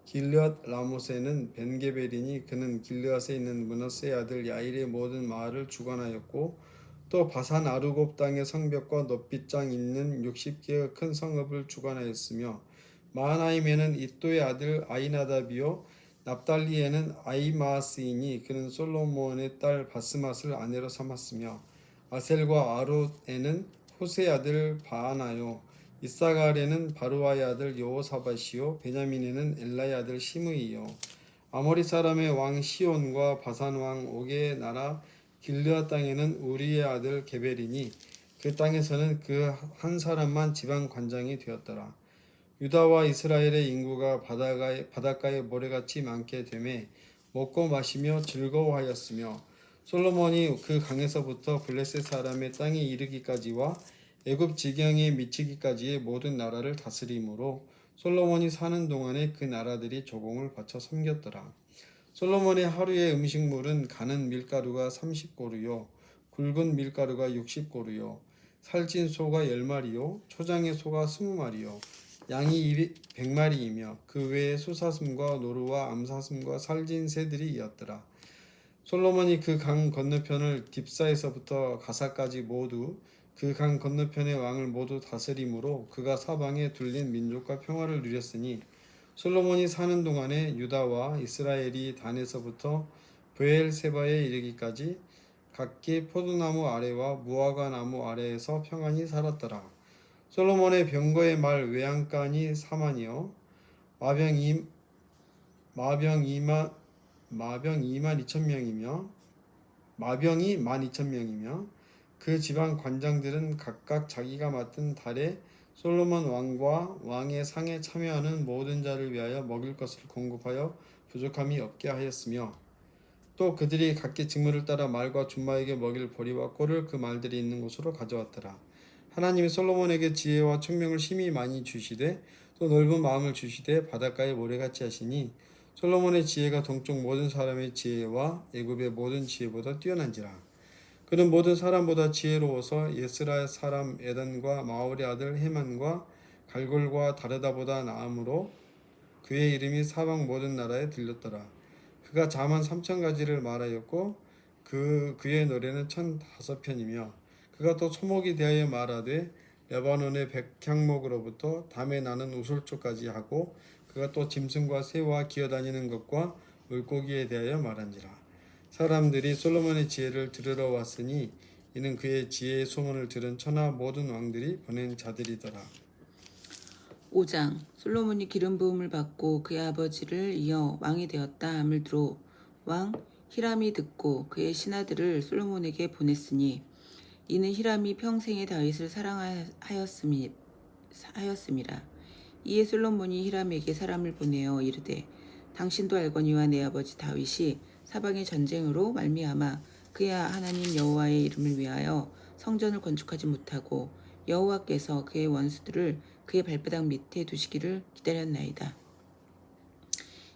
Speaker 1: 길르앗 라못에는 벤게벨이니 그는 길르앗에 있는 므낫세의 아들 야일의 모든 마을을 주관하였고 또 바산 아르곱 땅의 성벽과 높이장 있는 60개의 큰 성읍을 주관하였으며 마하나임에는 이또의 아들 아이나답이요 납달리에는 아이마스이니 그는 솔로몬의 딸 바스맛을 아내로 삼았으며 아셀과 아롯에는 호세의 아들 바하나요 이사갈에는 바루아의 아들 여호사밧이요 베냐민에는 엘라의 아들 시므이요 아모리 사람의 왕 시온과 바산 왕 옥의 나라 길르앗 땅에는 우리의 아들 게벨이니 그 땅에서는 그 한 사람만 지방 관장이 되었더라. 유다와 이스라엘의 인구가 바닷가에 모래같이 많게 되매 먹고 마시며 즐거워하였으며 솔로몬이 그 강에서부터 블레셋 사람의 땅에 이르기까지와 애굽 지경에 미치기까지의 모든 나라를 다스림으로 솔로몬이 사는 동안에 그 나라들이 조공을 바쳐 섬겼더라. 솔로몬의 하루의 음식물은 가는 밀가루가 30고루요 굵은 밀가루가 60고루요 살찐 소가 10마리요 초장의 소가 20마리요 양이 100마리이며 그 외에 소사슴과 노루와 암사슴과 살진 새들이 이었더라. 솔로몬이 그 강 건너편을 딥사에서부터 가사까지 모두 그 강 건너편의 왕을 모두 다스림으로 그가 사방에 둘린 민족과 평화를 누렸으니 솔로몬이 사는 동안에 유다와 이스라엘이 단에서부터 브엘세바에 이르기까지 각기 포도나무 아래와 무화과 나무 아래에서 평안히 살았더라. 솔로몬의 병거의 말 외양간이 4만이요 마병 2만 2천 명이며 마병이 1만 2천 명이며 그 지방 관장들은 각각 자기가 맡은 달에 솔로몬 왕과 왕의 상에 참여하는 모든 자를 위하여 먹일 것을 공급하여 부족함이 없게 하였으며 또 그들이 각기 직무를 따라 말과 준마에게 먹일 보리와 꼴을 그 말들이 있는 곳으로 가져왔더라. 하나님이 솔로몬에게 지혜와 총명을 심히 많이 주시되 또 넓은 마음을 주시되 바닷가의 모래같이 하시니 솔로몬의 지혜가 동쪽 모든 사람의 지혜와 애굽의 모든 지혜보다 뛰어난지라. 그는 모든 사람보다 지혜로워서 예스라 사람 에단과 마올의 아들 헤만과 갈골과 다르다보다 나음으로 그의 이름이 사방 모든 나라에 들렸더라. 그가 자만 3,000가지를 말하였고 그의 노래는 1,005편이며 그가 또 초목이 대하여 말하되 레바논의 백향목으로부터 담에 나는 우솔초까지 하고 그가 또 짐승과 새와 기어다니는 것과 물고기에 대하여 말한지라. 사람들이 솔로몬의 지혜를 들으러 왔으니 이는 그의 지혜의 소문을 들은 천하 모든 왕들이 보낸 자들이더라.
Speaker 2: 5장 솔로몬이 기름 부음을 받고 그의 아버지를 이어 왕이 되었다 함을 들어 왕 히람이 듣고 그의 신하들을 솔로몬에게 보냈으니 이는 히람이 평생에 다윗을 사랑하였음이라. 이에 솔로몬이 히람에게 사람을 보내어 이르되 당신도 알거니와 내 아버지 다윗이 사방의 전쟁으로 말미암아 그의 하나님 여호와의 이름을 위하여 성전을 건축하지 못하고 여호와께서 그의 원수들을 그의 발바닥 밑에 두시기를 기다렸나이다.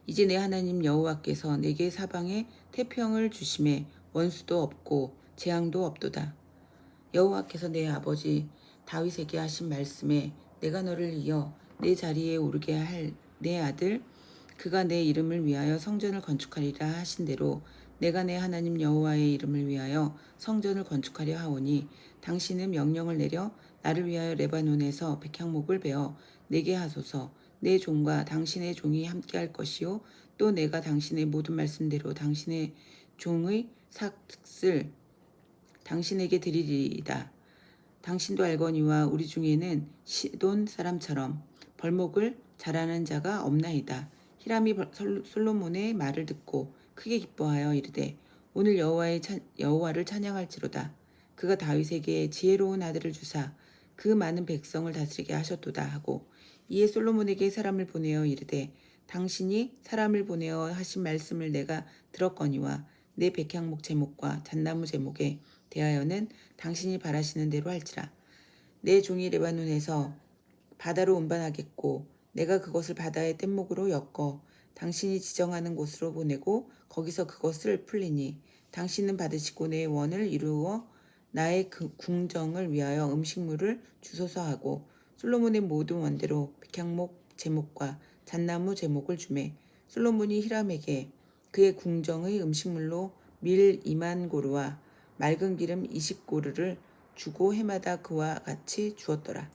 Speaker 2: 이제 내 하나님 여호와께서 내게 사방에 태평을 주심에 원수도 없고 재앙도 없도다. 여호와께서 내 아버지 다윗에게 하신 말씀에 내가 너를 이어 내 자리에 오르게 할 내 아들 그가 내 이름을 위하여 성전을 건축하리라 하신 대로 내가 내 하나님 여호와의 이름을 위하여 성전을 건축하려 하오니 당신은 명령을 내려 나를 위하여 레바논에서 백향목을 베어 내게 하소서. 내 종과 당신의 종이 함께할 것이요 또 내가 당신의 모든 말씀대로 당신의 종의 삭슬 당신에게 드리리이다. 당신도 알거니와 우리 중에는 시돈 사람처럼 벌목을 잘하는 자가 없나이다. 히람이 솔로몬의 말을 듣고 크게 기뻐하여 이르되 오늘 여호와를 찬양할지로다. 그가 다윗에게 지혜로운 아들을 주사 그 많은 백성을 다스리게 하셨도다 하고 이에 솔로몬에게 사람을 보내어 이르되 당신이 사람을 보내어 하신 말씀을 내가 들었거니와 내 백향목 제목과 잣나무 제목에 대하여는 당신이 바라시는 대로 할지라. 내 종이 레바논에서 바다로 운반하겠고 내가 그것을 바다의 뗏목으로 엮어 당신이 지정하는 곳으로 보내고 거기서 그것을 풀리니 당신은 받으시고 내 원을 이루어 나의 그 궁정을 위하여 음식물을 주소서 하고 솔로몬의 모든 원대로 백향목 제목과 잣나무 제목을 주매 솔로몬이 히람에게 그의 궁정의 음식물로 밀 2만 고루와 맑은 기름 20고루를 주고 해마다 그와 같이 주었더라.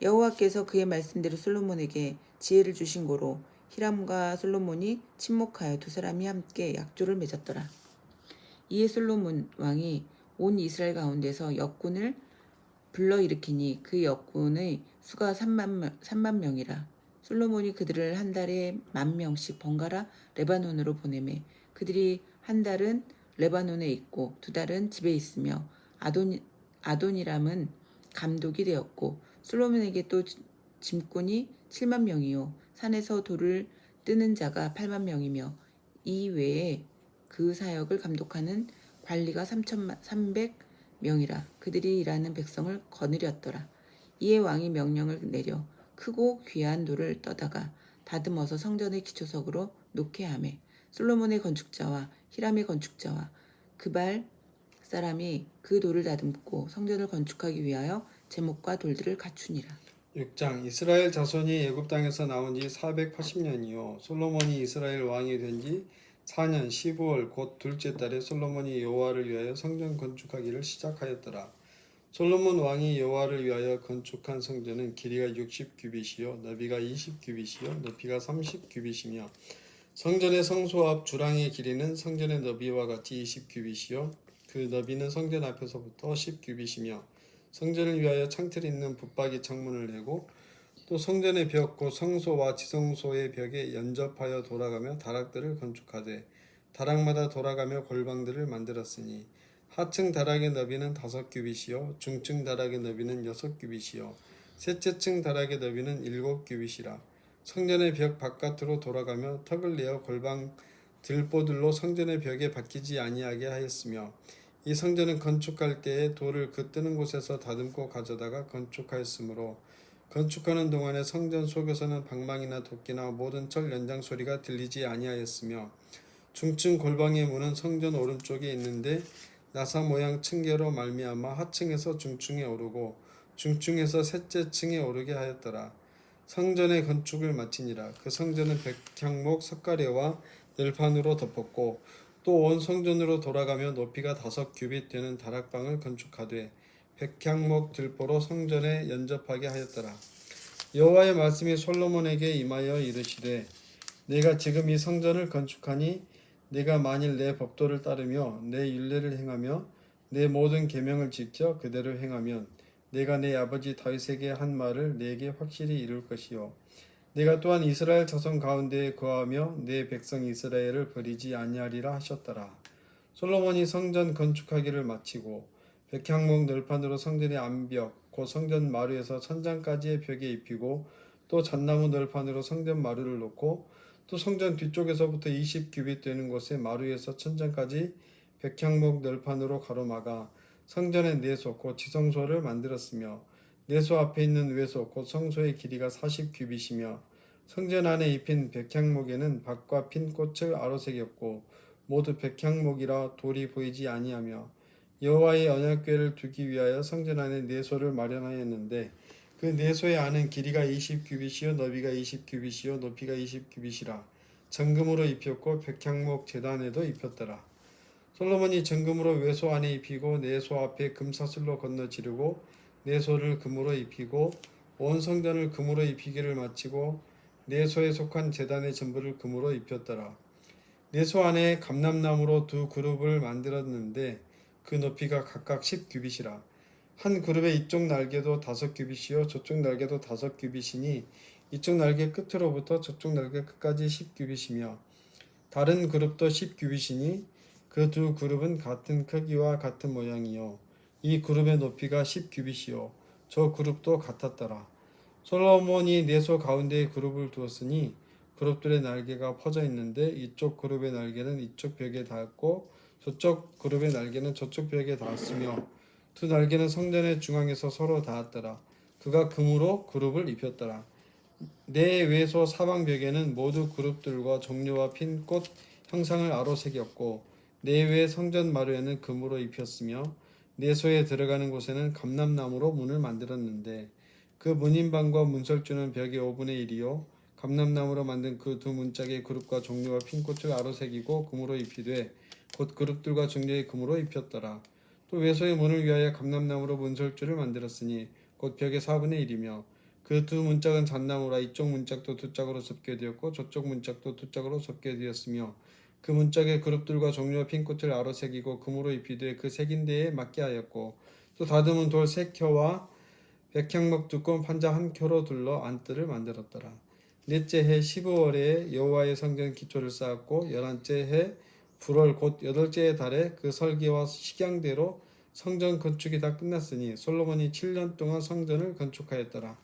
Speaker 2: 여호와께서 그의 말씀대로 솔로몬에게 지혜를 주신 고로 히람과 솔로몬이 친목하여 두 사람이 함께 약조를 맺었더라. 이에 솔로몬 왕이 온 이스라엘 가운데서 역군을 불러일으키니 그 역군의 수가 3만 명이라. 솔로몬이 그들을 한 달에 10,000명씩 번갈아 레바논으로 보내매 그들이 한 달은 레바논에 있고 두 달은 집에 있으며 아도니람은 감독이 되었고 솔로몬에게 또 짐꾼이 7만 명이요 산에서 돌을 뜨는 자가 8만 명이며 이 외에 그 사역을 감독하는 관리가 3,300명이라. 그들이 일하는 백성을 거느렸더라. 이에 왕이 명령을 내려 크고 귀한 돌을 떠다가 다듬어서 성전의 기초석으로 놓게 하매 솔로몬의 건축자와 히람의 건축자와 그발 사람이 그 돌을 다듬고 성전을 건축하기 위하여 제목과 돌들을 갖추니라.
Speaker 1: 6장 이스라엘 자손이 애굽 땅에서 나온 지 480년이요 솔로몬이 이스라엘 왕이 된 지 4년 15월 곧 둘째 달에 솔로몬이 여호와를 위하여 성전 건축하기를 시작하였더라. 솔로몬 왕이 여호와를 위하여 건축한 성전은 길이가 60규빗이요 너비가 20규빗이요 높이가 30규빗이며 성전의 성소 앞 주랑의 길이는 성전의 너비와 같이 20규빗이요 그 너비는 성전 앞에서부터 10규빗이며 성전을 위하여 창틀 있는 붙박이 창문을 내고 또 성전의 벽 곧 성소와 지성소의 벽에 연접하여 돌아가며 다락들을 건축하되 다락마다 돌아가며 골방들을 만들었으니 하층 다락의 너비는 5규빗이요 중층 다락의 너비는 6규빗이요 셋째 층 다락의 너비는 7규빗이라. 성전의 벽 바깥으로 돌아가며 턱을 내어 골방 들보들로 성전의 벽에 박히지 아니하게 하였으며, 이 성전은 건축할 때에 돌을 그 뜨는 곳에서 다듬고 가져다가 건축하였으므로, 건축하는 동안에 성전 속에서는 방망이나 도끼나 모든 철 연장 소리가 들리지 아니하였으며, 중층 골방의 문은 성전 오른쪽에 있는데 나사 모양 층계로 말미암아 하층에서 중층에 오르고 중층에서 셋째 층에 오르게 하였더라. 성전의 건축을 마치니라. 그 성전은 백향목 석가래와 넬판으로 덮었고, 또 온 성전으로 돌아가며 높이가 5규빗 되는 다락방을 건축하되 백향목 들보로 성전에 연접하게 하였더라. 여호와의 말씀이 솔로몬에게 임하여 이르시되, 내가 지금 이 성전을 건축하니 내가 만일 내 법도를 따르며 내 율례를 행하며 내 모든 계명을 지켜 그대로 행하면 내가 내 아버지 다윗에게 한 말을 내게 확실히 이룰 것이요, 내가 또한 이스라엘 자손 가운데에 거하며 내 백성 이스라엘을 버리지 아니하리라 하셨더라. 솔로몬이 성전 건축하기를 마치고 백향목 널판으로 성전의 암벽 곧 성전 마루에서 천장까지의 벽에 입히고, 또 잣나무 널판으로 성전 마루를 놓고, 또 성전 뒤쪽에서부터 20규빗 되는 곳에 마루에서 천장까지 백향목 널판으로 가로막아 성전의 내소 곧 지성소를 만들었으며, 내소 앞에 있는 외소 곧 성소의 길이가 40규빗이며, 성전 안에 입힌 백향목에는 밭과 핀 꽃을 아로새겼고 모두 백향목이라 돌이 보이지 아니하며, 여호와의 언약궤를 두기 위하여 성전 안에 내소를 마련하였는데, 그 내소의 안은 길이가 20규빗이요 너비가 20규빗이요 높이가 20규빗이라 정금으로 입혔고 백향목 제단에도 입혔더라. 솔로몬이 정금으로 외소 안에 입히고 내소 앞에 금사슬로 건너 지르고 내소를 금으로 입히고 온 성전을 금으로 입히기를 마치고 내소에 속한 제단의 전부를 금으로 입혔더라. 내소 안에 감람나무로 2그룹을 만들었는데 그 높이가 각각 10규빗이라. 한 그룹의 이쪽 날개도 5규빗이요 저쪽 날개도 5규빗이니 이쪽 날개 끝으로부터 저쪽 날개 끝까지 10규빗이며, 다른 그룹도 10규빗이니 그 2그룹은 같은 크기와 같은 모양이요, 이 그룹의 높이가 10규빗이요 저 그룹도 같았더라. 솔로몬이 내소 가운데에 그룹을 두었으니 그룹들의 날개가 퍼져 있는데 이쪽 그룹의 날개는 이쪽 벽에 닿았고 저쪽 그룹의 날개는 저쪽 벽에 닿았으며, 두 날개는 성전의 중앙에서 서로 닿았더라. 그가 금으로 그룹을 입혔더라. 내 외소 사방벽에는 모두 그룹들과 종려와 핀 꽃 형상을 아로새겼고, 내외 성전 마루에는 금으로 입혔으며, 내소에 들어가는 곳에는 감람나무로 문을 만들었는데 그 문인방과 문설주는 벽의 5분의 1이요 감람나무로 만든 그 2문짝의 그룹과 종려와 핀 꽃을 아로새기고 금으로 입히되 곧 그룹들과 종려의 금으로 입혔더라. 또 외소의 문을 위하여 감람나무로 문설주를 만들었으니 곧 벽의 4분의 1이며, 그 2문짝은 잣나무라. 이쪽 문짝도 2짝으로 접게 되었고 저쪽 문짝도 2짝으로 접게 되었으며, 그 문짝의 그룹들과 종려와 핀 꽃을 아로새기고 금으로 입히되 그 새긴 데에 맞게 하였고, 또 다듬은 돌 3켜와 백향목 두꺼운 판자 1켜로 둘러 안뜰을 만들었더라. 넷째 해 15월에 여호와의 성전 기초를 쌓았고, 11째 해 불월 곧 8째 달에 그 설계와 식양대로 성전 건축이 다 끝났으니 솔로몬이 7년 동안 성전을 건축하였더라.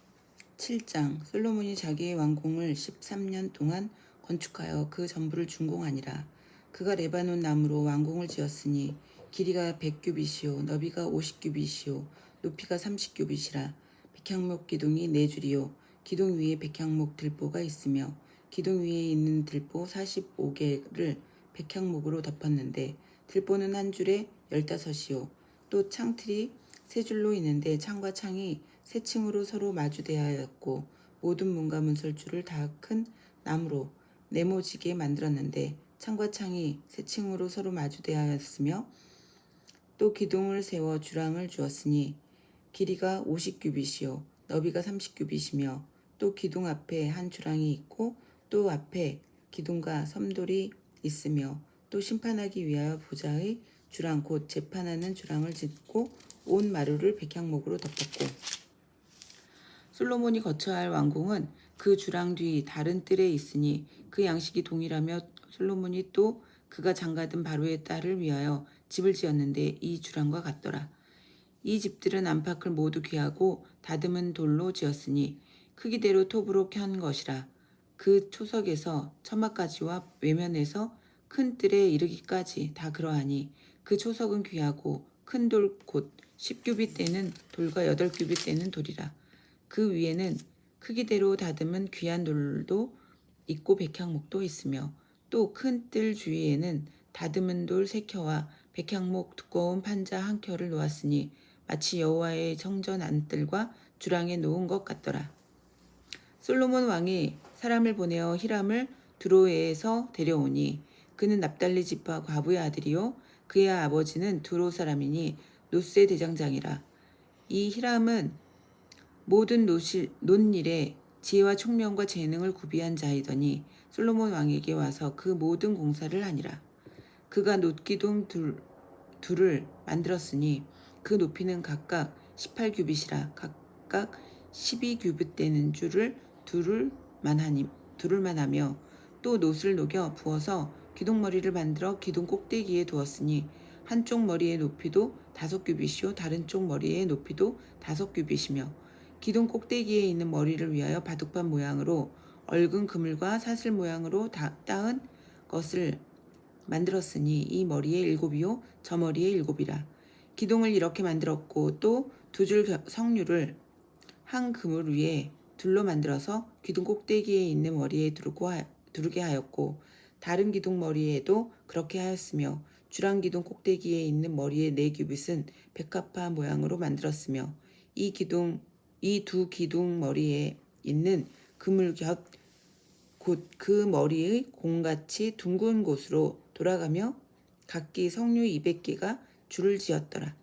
Speaker 2: 7장. 솔로몬이 자기의 왕궁을 13년 동안 건축하여 그 전부를 준공하니라. 그가 레바논 나무로 왕궁을 지었으니 길이가 100규빗이요 너비가 50규빗이요 높이가 30규빗이라. 백향목 기둥이 4줄이요 기둥 위에 백향목 들보가 있으며, 기둥 위에 있는 들보 45개를 백향목으로 덮었는데 들보는 한 줄에 15이요 또 창틀이 3줄로 있는데 창과 창이 3층으로 서로 마주대하였고, 모든 문과 문설주를 다 큰 나무로 네모지게 만들었는데 창과 창이 3층으로 서로 마주대하였으며, 또 기둥을 세워 주랑을 주었으니 길이가 50규빗이요 너비가 30규빗이며, 또 기둥 앞에 한 주랑이 있고 또 앞에 기둥과 섬돌이 있으며, 또 심판하기 위하여 보좌의 주랑 곧 재판하는 주랑을 짓고 온 마루를 백향목으로 덮었고, 솔로몬이 거처할 왕궁은 그 주랑 뒤 다른 뜰에 있으니 그 양식이 동일하며, 솔로몬이 또 그가 장가든 바로의 딸을 위하여 집을 지었는데 이 주랑과 같더라. 이 집들은 안팎을 모두 귀하고 다듬은 돌로 지었으니 크기대로 톱으로 켠 것이라. 그 초석에서 처마까지와 외면에서 큰 뜰에 이르기까지 다 그러하니 그 초석은 귀하고 큰 돌 곧 10규빗 되는 돌과 8규빗 되는 돌이라. 그 위에는 크기대로 다듬은 귀한 돌도 있고 백향목도 있으며 또 큰 뜰 주위에는 다듬은 돌 3켜와 백향목 두꺼운 판자 1켜를 놓았으니 마치 여호와의 성전 안뜰과 주랑에 놓은 것 같더라. 솔로몬 왕이 사람을 보내어 히람을 두로에서 데려오니 그는 납달리 지파 과부의 아들이요 그의 아버지는 두로 사람이니 노스의 대장장이라. 이 히람은 모든 논일에 지혜와 총명과 재능을 구비한 자이더니 솔로몬 왕에게 와서 그 모든 공사를 하니라. 그가 놋기둥 둘을 만들었으니 그 높이는 각각 18규빗이라. 각각 12규빗 되는 줄을 둘을 만하며 또 놋을 녹여 부어서 기둥머리를 만들어 기둥 꼭대기에 두었으니 한쪽 머리의 높이도 5규빗이요 다른 쪽 머리의 높이도 5규빗이며 기둥 꼭대기에 있는 머리를 위하여 바둑판 모양으로 얽은 그물과 사슬 모양으로 따은 것을 만들었으니 이 머리에 7이요 저 머리에 7이라. 기둥을 이렇게 만들었고 또 2줄 석류를 한 그물 위에 둘로 만들어서 기둥 꼭대기에 있는 머리에 두르게 하였고 다른 기둥 머리에도 그렇게 하였으며 주랑 기둥 꼭대기에 있는 머리의 4규빗은 백합화 모양으로 만들었으며 이 두 기둥 머리에 있는 그물 곁 곧 그 머리의 공같이 둥근 곳으로 돌아가며 각기 석류 200개가 줄을 지었더라.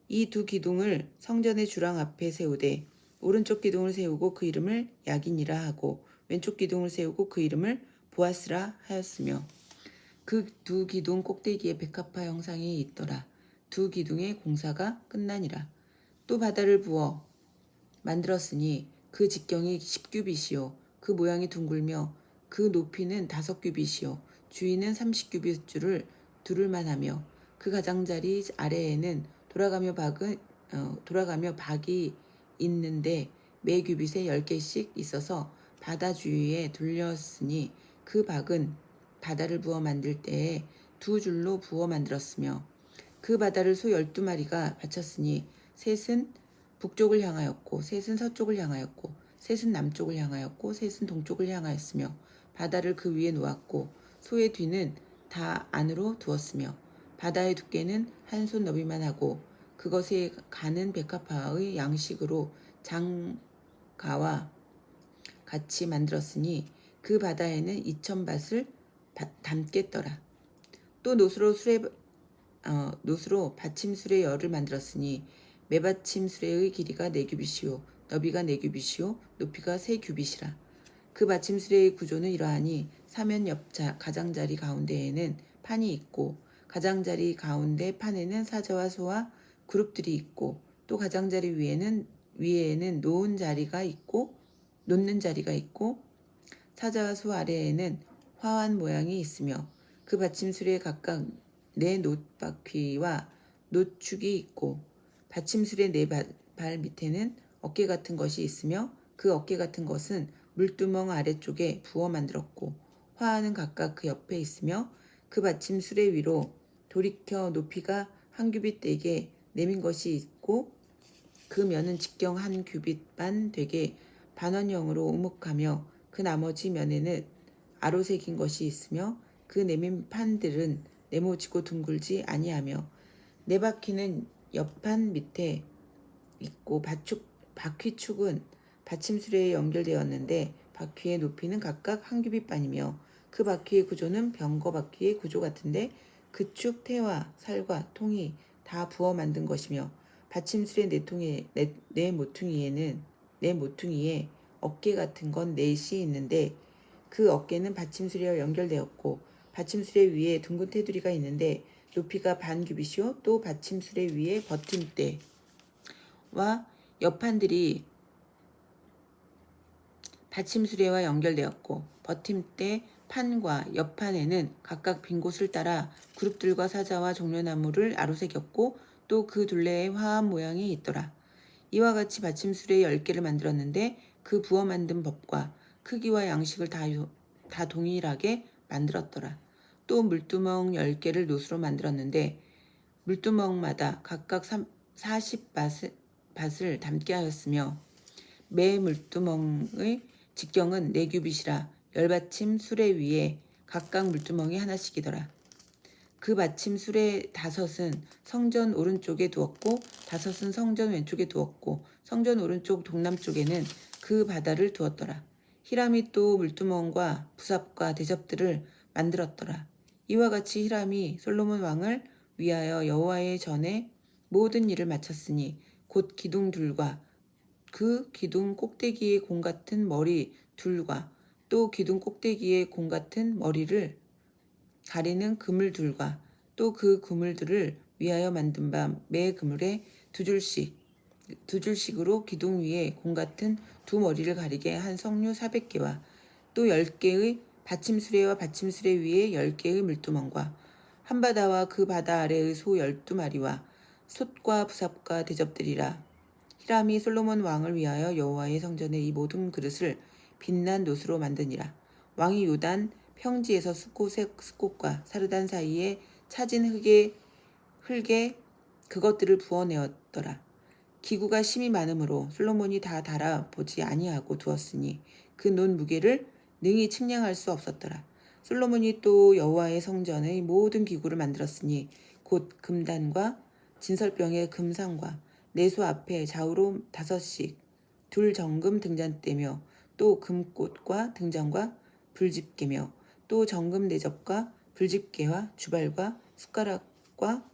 Speaker 2: 이 두 기둥을 성전의 주랑 앞에 세우되 오른쪽 기둥을 세우고 그 이름을 야긴이라 하고 왼쪽 기둥을 세우고 그 이름을 보아스라 하였으며 그 두 기둥 꼭대기에 백합화 형상이 있더라. 두 기둥의 공사가 끝나니라. 또 바다를 부어 만들었으니 그 직경이 10규빗이요 그 모양이 둥글며 그 높이는 5규빗이요 주위는 30규빗 줄을 두를만 하며 그 가장자리 아래에는 돌아가며 박이 있는데 매 규빗에 10개씩 있어서 바다 주위에 둘렸으니 그 박은 바다를 부어 만들 때에 2줄로 부어 만들었으며 그 바다를 소 12마리가 바쳤으니 셋은 북쪽을 향하였고 셋은 서쪽을 향하였고 셋은 남쪽을 향하였고 셋은 동쪽을 향하였으며 바다를 그 위에 놓았고 소의 뒤는 다 안으로 두었으며 바다의 두께는 한 손 너비만 하고 그것에 가는 백합화의 양식으로 장가와 같이 만들었으니 그 바다에는 2000밭을 담겠더라. 또 놋으로 받침술의 열을 만들었으니 매받침술의 길이가 4규빗이요 너비가 4규빗이요 높이가 3규빗이라. 그 받침술의 구조는 이러하니 사면 옆 가장자리 가운데에는 판이 있고 가장자리 가운데 판에는 사자와 소와 그룹들이 있고 또 가장자리 위에는 놓는 자리가 있고 사자와 소 아래에는 화환 모양이 있으며 그 받침술에 각각 4 놋바퀴와 놋축이 있고 받침술의 4발 밑에는 어깨 같은 것이 있으며 그 어깨 같은 것은 물두멍 아래쪽에 부어 만들었고 화환은 각각 그 옆에 있으며 그 받침술의 위로 돌이켜 높이가 1규빗 되게 내민 것이 있고 그 면은 직경 1규빗 반 되게 반원형으로 우묵하며 그 나머지 면에는 아로 새긴 것이 있으며 그 내민 판들은 네모지고 둥글지 아니하며 4바퀴는 옆판 밑에 있고 바퀴축은 받침술에 연결되었는데 바퀴의 높이는 각각 1규빗 반이며 그 바퀴의 구조는 병거 바퀴의 구조 같은데 그 축 태와 살과 통이 다 부어 만든 것이며 받침술의 네 모퉁이에 어깨 같은 건 4이 있는데 그 어깨는 받침술에 연결되었고 받침술의 위에 둥근 테두리가 있는데 높이가 반 규빗이요 또 받침술의 위에 버팀대와 옆판들이 받침수레와 연결되었고 버팀대 판과 옆판에는 각각 빈 곳을 따라 그룹들과 사자와 종려나무를 아로새겼고 또 그 둘레에 화합 모양이 있더라. 이와 같이 받침술에 10개를 만들었는데 그 부어 만든 법과 크기와 양식을 다 동일하게 만들었더라. 또 물두멍 10개를 노수로 만들었는데 물두멍마다 각각 40밭을 담게 하였으며 매 물두멍의 직경은 4규빗이라 10받침 수레 위에 각각 물두멍이 하나씩이더라. 그 받침 수레 5은 성전 오른쪽에 두었고 5은 성전 왼쪽에 두었고 성전 오른쪽 동남쪽에는 그 바다를 두었더라. 히람이 또 물두멍과 부삽과 대접들을 만들었더라. 이와 같이 히람이 솔로몬 왕을 위하여 여호와의 전에 모든 일을 마쳤으니 곧 기둥 둘과 그 기둥 꼭대기에 공 같은 머리 둘과 또 기둥 꼭대기에 공 같은 머리를 가리는 그물 둘과 또 그 그물들을 위하여 만든 바 매 그물에 두 줄씩으로 기둥 위에 공 같은 두 머리를 가리게 한 석류 400개와 또 10개의 받침수레와 받침수레 위에 10개의 물두멍과 한 바다와 그 바다 아래의 소 12마리와 솥과 부삽과 대접들이라. 히람이 솔로몬 왕을 위하여 여호와의 성전에 이 모든 그릇을 빛난 노수로 만드니라. 왕이 요단 평지에서 숫꽃과 사르단 사이에 차진 흙에 그것들을 부어내었더라. 기구가 심이 많으므로 솔로몬이 다 달아보지 아니하고 두었으니 그 논 무게를 능히 측량할 수 없었더라. 솔로몬이 또 여호와의 성전의 모든 기구를 만들었으니 곧 금단과 진설병의 금상과 내소 앞에 좌우로 5씩 둘 정금 등잔대며 또 금꽃과 등잔과 불집게며 또 정금 내접과 불집게와 주발과 숟가락과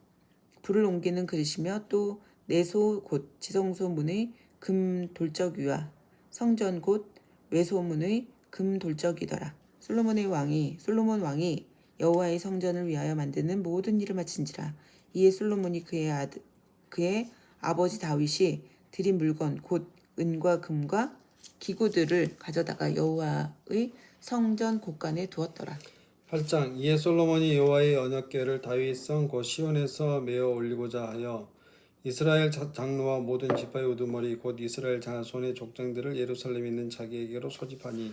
Speaker 2: 불을 옮기는 그릇이며 또 내소 곧 지성소 문의 금 돌적위와 성전 곧 외소문의 금 돌적이더라. 솔로몬 왕이 여호와의 성전을 위하여 만드는 모든 일을 마친지라. 이에 솔로몬이 그의 아버지 다윗이 드린 물건 곧 은과 금과 기구들을 가져다가 여호와의 성전 곳간에 두었더라.
Speaker 1: 8장. 이에 솔로몬이 여호와의 언약궤를 다윗성 곧 시온에서 메어 올리고자 하여 이스라엘 장로와 모든 지파의 우두머리 곧 이스라엘 자손의 족장들을 예루살렘에 있는 자기에게로 소집하니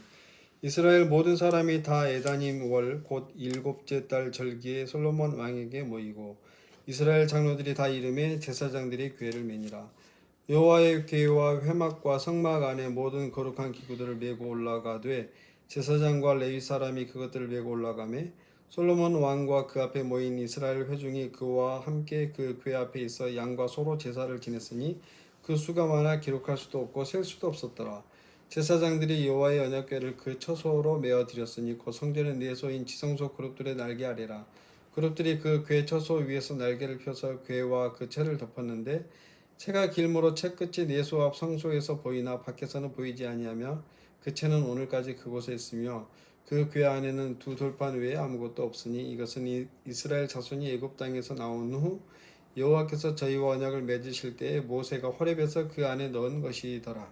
Speaker 1: 이스라엘 모든 사람이 다 에다님 월 곧 7째 달 절기에 솔로몬 왕에게 모이고 이스라엘 장로들이 다 이름에 제사장들이 궤를 매니라. 여호와의 궤와 회막과 성막 안에 모든 거룩한 기구들을 메고 올라가되 제사장과 레위 사람이 그것들을 메고 올라가매 솔로몬 왕과 그 앞에 모인 이스라엘 회중이 그와 함께 그 궤 앞에 있어 양과 소로 제사를 지냈으니 그 수가 많아 기록할 수도 없고 셀 수도 없었더라. 제사장들이 여호와의 언약궤를 그 처소로 메어 드렸으니 곧 성전의 내소인 지성소 그룹들의 날개 아래라. 그룹들이 그 궤 처소 위에서 날개를 펴서 궤와 그 채를 덮었는데 채가 길므로 채 끝이 내소 앞 성소에서 보이나 밖에서는 보이지 아니하며 그 채는 오늘까지 그곳에 있으며 그 궤 안에는 두 돌판 외에 아무것도 없으니 이것은 이스라엘 자손이 애굽 땅에서 나온 후 여호와께서 저희와 언약을 맺으실 때에 모세가 호렙에서 그 안에 넣은 것이더라.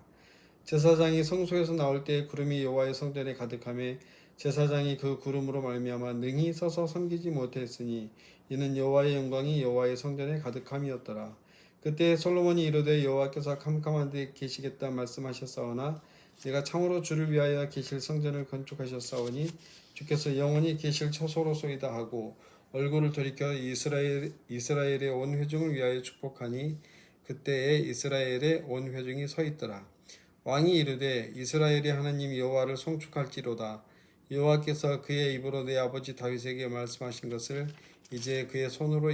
Speaker 1: 제사장이 성소에서 나올 때에 구름이 여호와의 성전에 가득하며 제사장이 그 구름으로 말미암아 능히 서서 섬기지 못했으니 이는 여호와의 영광이 여호와의 성전에 가득함이었더라. 그때 솔로몬이 이르되 여호와께서 캄캄한 데 계시겠다 말씀하셨사오나 내가 참으로 주를 위하여 계실 성전을 건축하셨사오니 주께서 영원히 계실 처소로소이다 하고 얼굴을 돌이켜 이스라엘의 온 회중을 위하여 축복하니 그때에 이스라엘의 온 회중이 서 있더라. 왕이 이르되 이스라엘의 하나님 여호와를 송축할지로다. 여호와께서 그의 입으로 내 아버지 다윗에게 말씀하신 것을 이제 그의 손으로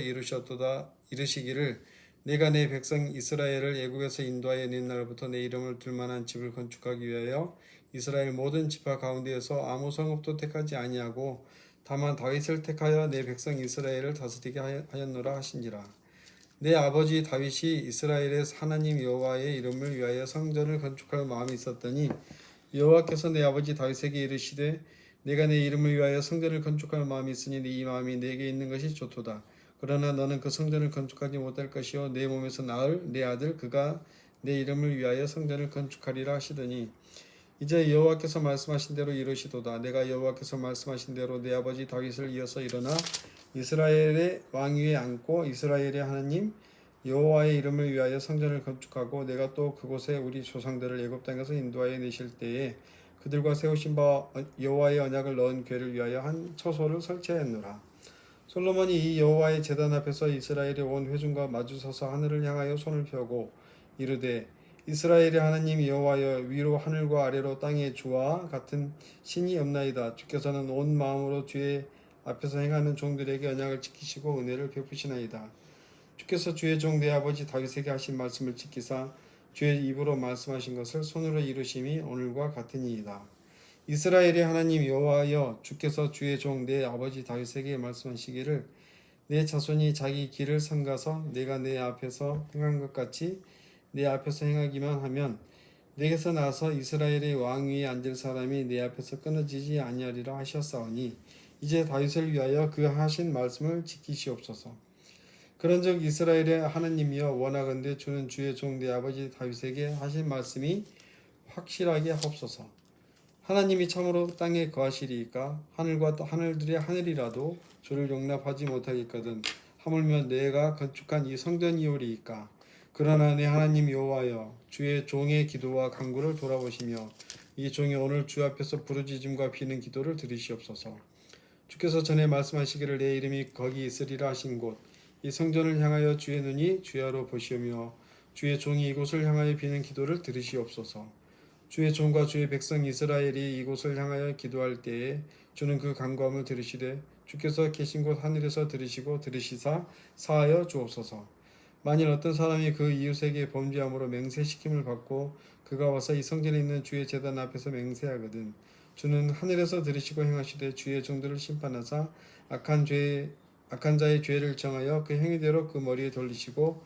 Speaker 1: 이르시기를 내가 내 백성 이스라엘을 애굽에서 인도하여 낸 날부터 내 이름을 둘 만한 집을 건축하기 위하여 이스라엘 모든 지파 가운데에서 아무 성읍도 택하지 아니하고 다만 다윗을 택하여 내 백성 이스라엘을 다스리게 하였노라 하신지라. 내 아버지 다윗이 이스라엘의 하나님 여호와의 이름을 위하여 성전을 건축할 마음이 있었더니 여호와께서 내 아버지 다윗에게 이르시되 내가 내 이름을 위하여 성전을 건축할 마음이 있으니 이 마음이 내게 있는 것이 좋도다. 그러나 너는 그 성전을 건축하지 못할 것이요 내 몸에서 나을 내 아들 그가 내 이름을 위하여 성전을 건축하리라 하시더니 이제 여호와께서 말씀하신 대로 이루시도다. 내가 여호와께서 말씀하신 대로 내 아버지 다윗을 이어서 일어나 이스라엘의 왕위에 앉고 이스라엘의 하나님 여호와의 이름을 위하여 성전을 건축하고 내가 또 그곳에 우리 조상들을 애굽 땅에서 인도하여 내실 때에 그들과 세우신 바 여호와의 언약을 넣은 궤를 위하여 한 처소를 설치하였노라. 솔로몬이 이 여호와의 제단 앞에서 이스라엘의 온 회중과 마주서서 하늘을 향하여 손을 펴고 이르되 이스라엘의 하나님 여호와여 위로 하늘과 아래로 땅의 주와 같은 신이 없나이다. 주께서는 온 마음으로 주의 앞에서 행하는 종들에게 언약을 지키시고 은혜를 베푸시나이다. 주께서 주의 종 내 아버지 다윗에게 하신 말씀을 지키사 주의 입으로 말씀하신 것을 손으로 이루심이 오늘과 같으니이다. 이스라엘의 하나님 여호와여 주께서 주의 종 내 아버지 다윗에게 말씀하시기를 내 자손이 자기 길을 삼가서 내가 내 앞에서 행한 것 같이 내 앞에서 행하기만 하면 내게서 나서 이스라엘의 왕위에 앉을 사람이 내 앞에서 끊어지지 아니하리라 하셨사오니 이제 다윗을 위하여 그 하신 말씀을 지키시옵소서. 그런즉 이스라엘의 하나님이여 원하건대 주는 주의 종 내 아버지 다윗에게 하신 말씀이 확실하게 하옵소서. 하나님이 참으로 땅에 거하시리이까 하늘과 하늘들의 하늘이라도 주를 용납하지 못하겠거든 하물며 내가 건축한 이 성전이오리이까. 그러나 내 하나님 여호와여 주의 종의 기도와 간구를 돌아보시며 이 종이 오늘 주 앞에서 부르짖음과 비는 기도를 들으시옵소서. 주께서 전에 말씀하시기를 내 이름이 거기 있으리라 하신 곳 이 성전을 향하여 주의 눈이 주야로 보시오며 주의 종이 이곳을 향하여 비는 기도를 들으시옵소서. 주의 종과 주의 백성 이스라엘이 이곳을 향하여 기도할 때에 주는 그 간구함을 들으시되 주께서 계신 곳 하늘에서 들으시고 들으시사 사하여 주옵소서. 만일 어떤 사람이 그 이웃에게 범죄함으로 맹세시킴을 받고 그가 와서 이 성전에 있는 주의 제단 앞에서 맹세하거든 주는 하늘에서 들으시고 행하시되 주의 종들을 심판하사 악한 자의 죄를 정하여 그 행위대로 그 머리에 돌리시고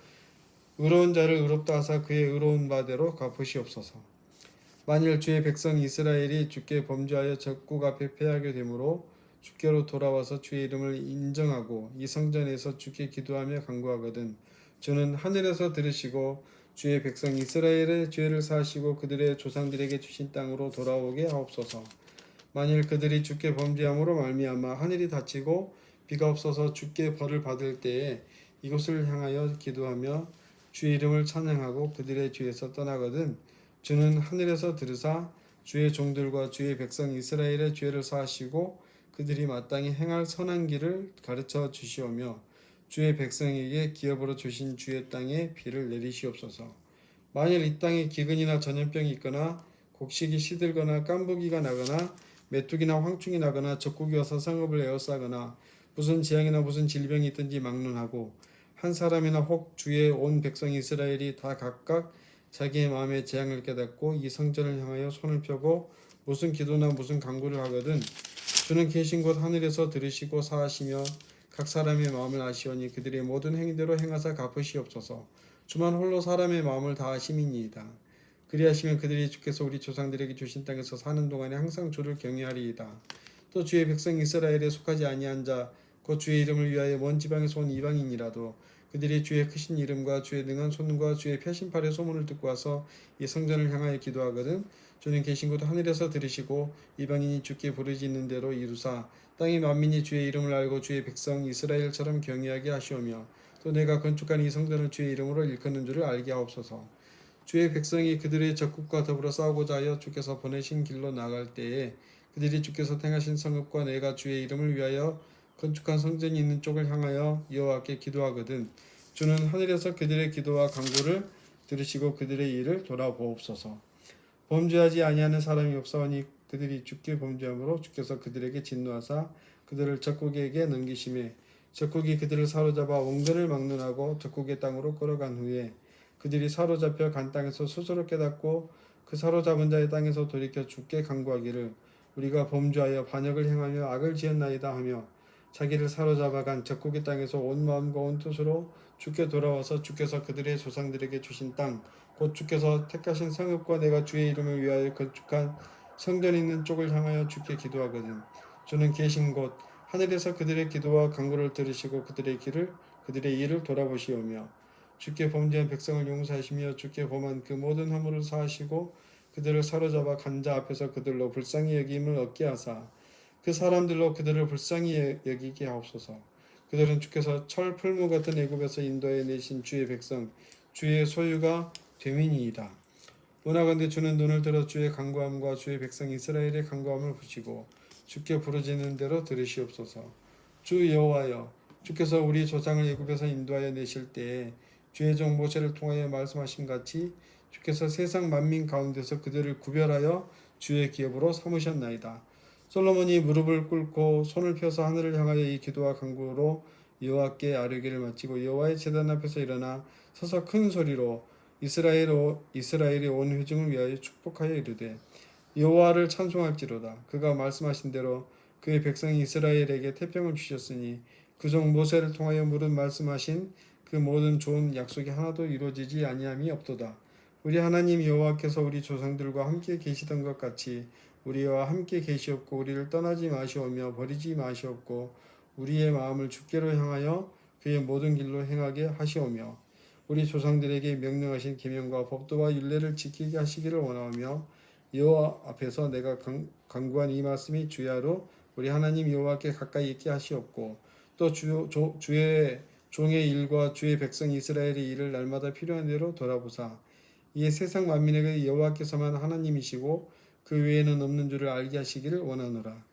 Speaker 1: 의로운 자를 의롭다 하사 그의 의로운 바대로 갚으시옵소서. 만일 주의 백성 이스라엘이 주께 범죄하여 적국 앞에 패하게 되므로 주께로 돌아와서 주의 이름을 인정하고 이 성전에서 주께 기도하며 간구하거든 주는 하늘에서 들으시고 주의 백성 이스라엘의 죄를 사하시고 그들의 조상들에게 주신 땅으로 돌아오게 하옵소서. 만일 그들이 주께 범죄함으로 말미암아 하늘이 닫히고 비가 없어서 주께 벌을 받을 때에 이곳을 향하여 기도하며 주의 이름을 찬양하고 그들의 죄에서 떠나거든 주는 하늘에서 들으사 주의 종들과 주의 백성 이스라엘의 죄를 사하시고 그들이 마땅히 행할 선한 길을 가르쳐 주시오며 주의 백성에게 기업으로 주신 주의 땅에 비를 내리시옵소서. 만일 이 땅에 기근이나 전염병이 있거나 곡식이 시들거나 깐부기가 나거나 메뚜기나 황충이 나거나 적국이 와서 성읍을 에워싸거나 무슨 재앙이나 무슨 질병이 있든지 막론하고 한 사람이나 혹 주의 온 백성 이스라엘이 다 각각 자기의 마음의 재앙을 깨닫고 이 성전을 향하여 손을 펴고 무슨 기도나 무슨 간구를 하거든 주는 계신 곳 하늘에서 들으시고 사하시며 각 사람의 마음을 아시오니 그들의 모든 행위대로 행하사 갚으시옵소서. 주만 홀로 사람의 마음을 다 아심이니이다. 그리하시면 그들이 주께서 우리 조상들에게 주신 땅에서 사는 동안에 항상 주를 경외하리이다. 또 주의 백성 이스라엘에 속하지 아니한 자 곧 주의 이름을 위하여 먼 지방에서 온 이방인이라도 그들이 주의 크신 이름과 주의 능한 손과 주의 펴신팔의 소문을 듣고 와서 이 성전을 향하여 기도하거든 주는 계신 곳 하늘에서 들으시고 이방인이 주께 부르짖는 대로 이루사 땅의 만민이 주의 이름을 알고 주의 백성 이스라엘처럼 경외하게 하시오며 또 내가 건축한 이 성전을 주의 이름으로 일컫는 줄을 알게 하옵소서. 주의 백성이 그들의 적국과 더불어 싸우고자 하여 주께서 보내신 길로 나갈 때에 그들이 주께서 행하신 성읍과 내가 주의 이름을 위하여 건축한 성전이 있는 쪽을 향하여 여호와께 기도하거든 주는 하늘에서 그들의 기도와 간구를 들으시고 그들의 일을 돌아보옵소서. 범죄하지 아니하는 사람이 없사오니 그들이 주께 범죄함으로 주께서 그들에게 진노하사 그들을 적국에게 넘기심에 적국이 그들을 사로잡아 원근을 막론하고 적국의 땅으로 끌어간 후에 그들이 사로잡혀 간 땅에서 스스로 깨닫고 그 사로잡은 자의 땅에서 돌이켜 주께 간구하기를 우리가 범죄하여 반역을 행하며 악을 지었나이다 하며 자기를 사로잡아간 적국의 땅에서 온 마음과 온 뜻으로 주께 돌아와서 주께서 그들의 조상들에게 주신 땅 곧 주께서 택하신 성읍과 내가 주의 이름을 위하여 건축한 성전이 있는 쪽을 향하여 주께 기도하거든 주는 계신 곳 하늘에서 그들의 기도와 간구를 들으시고 그들의 일을 돌아보시오며 주께 범죄한 백성을 용서하시며 주께 범한 그 모든 허물을 사하시고 그들을 사로잡아 간 자 앞에서 그들로 불쌍히 여김을 얻게 하사 그 사람들로 그들을 불쌍히 여기게 하옵소서. 그들은 주께서 철 풀무 같은 애굽에서 인도해 내신 주의 백성 주의 소유가 되민이이다. 원하건대 주는 눈을 들어 주의 간구함과 주의 백성 이스라엘의 간구함을 보시고 주께 부르짖는 대로 들으시옵소서. 주 여호와여, 주께서 우리 조상을 애굽에서 인도하여 내실 때에 주의 종 모세를 통하여 말씀하신 같이 주께서 세상 만민 가운데서 그들을 구별하여 주의 기업으로 삼으셨나이다. 솔로몬이 무릎을 꿇고 손을 펴서 하늘을 향하여 이 기도와 간구로 여호와께 아뢰기를 마치고 여호와의 제단 앞에서 일어나 서서 큰 소리로 이스라엘의 온 회중을 위하여 축복하여 이르되 여호와를 찬송할지로다. 그가 말씀하신 대로 그의 백성 이스라엘에게 태평을 주셨으니 그 종 모세를 통하여 무릇 말씀하신 그 모든 좋은 약속이 하나도 이루어지지 아니함이 없도다. 우리 하나님 여호와께서 우리 조상들과 함께 계시던 것 같이 우리와 함께 계시옵고 우리를 떠나지 마시오며 버리지 마시옵고 우리의 마음을 주께로 향하여 그의 모든 길로 행하게 하시오며 우리 조상들에게 명령하신 계명과 법도와 율례를 지키게 하시기를 원하오며 여호와 앞에서 내가 간구한 이 말씀이 주야로 우리 하나님 여호와께 가까이 있게 하시옵고 또 주의 종의 일과 주의 백성 이스라엘의 일을 날마다 필요한 대로 돌아보사 이에 세상 만민에게 여호와께서만 하나님이시고 그 외에는 없는 줄을 알게 하시기를 원하노라.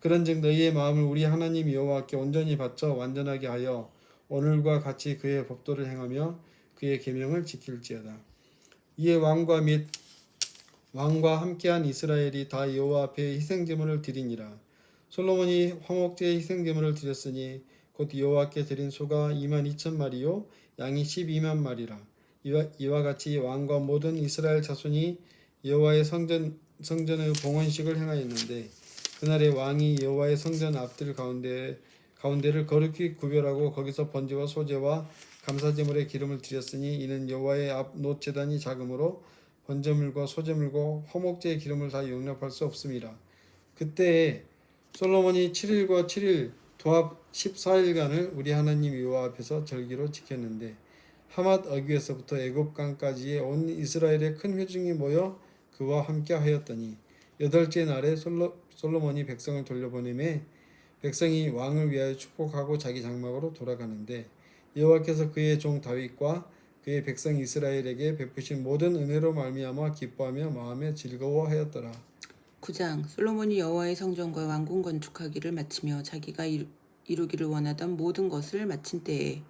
Speaker 1: 그런즉 너희의 마음을 우리 하나님 여호와께 온전히 바쳐 완전하게 하여 오늘과 같이 그의 법도를 행하며 그의 계명을 지킬지어다. 이에 왕과 함께한 이스라엘이 다 여호와 앞에 희생제물을 드리니라. 솔로몬이 화목제의 희생제물을 드렸으니 곧 여호와께 드린 소가 22,000마리요 양이 12만 마리라. 이와 같이 왕과 모든 이스라엘 자손이 여호와의 성전의 봉헌식을 행하였는데 그날에 왕이 여호와의 성전 앞들 가운데를 거룩히 구별하고 거기서 번제와 소제와 감사제물의 기름을 드렸으니 이는 여호와의 앞 놋제단이 작으므로 번제물과 소제물과 화목제의 기름을 다 용납할 수 없음이라. 그때에 솔로몬이 7일과 7일 도합 14일간을 우리 하나님 여호와 앞에서 절기로 지켰는데 하맛 어귀에서부터 애굽강까지의 온 이스라엘의 큰 회중이 모여 그와 함께 하였더니 여덟째 날에 솔로몬이 백성을 돌려보내매 백성이 왕을 위하여 축복하고 자기 장막으로 돌아가는데 여호와께서 그의 종 다윗과 그의 백성 이스라엘에게 베푸신 모든 은혜로 말미암아 기뻐하며 마음에 즐거워하였더라.
Speaker 2: 9장 솔로몬이 여호와의 성전과 왕궁 건축하기를 마치며 자기가 이루기를 원하던 모든 것을 마친 때에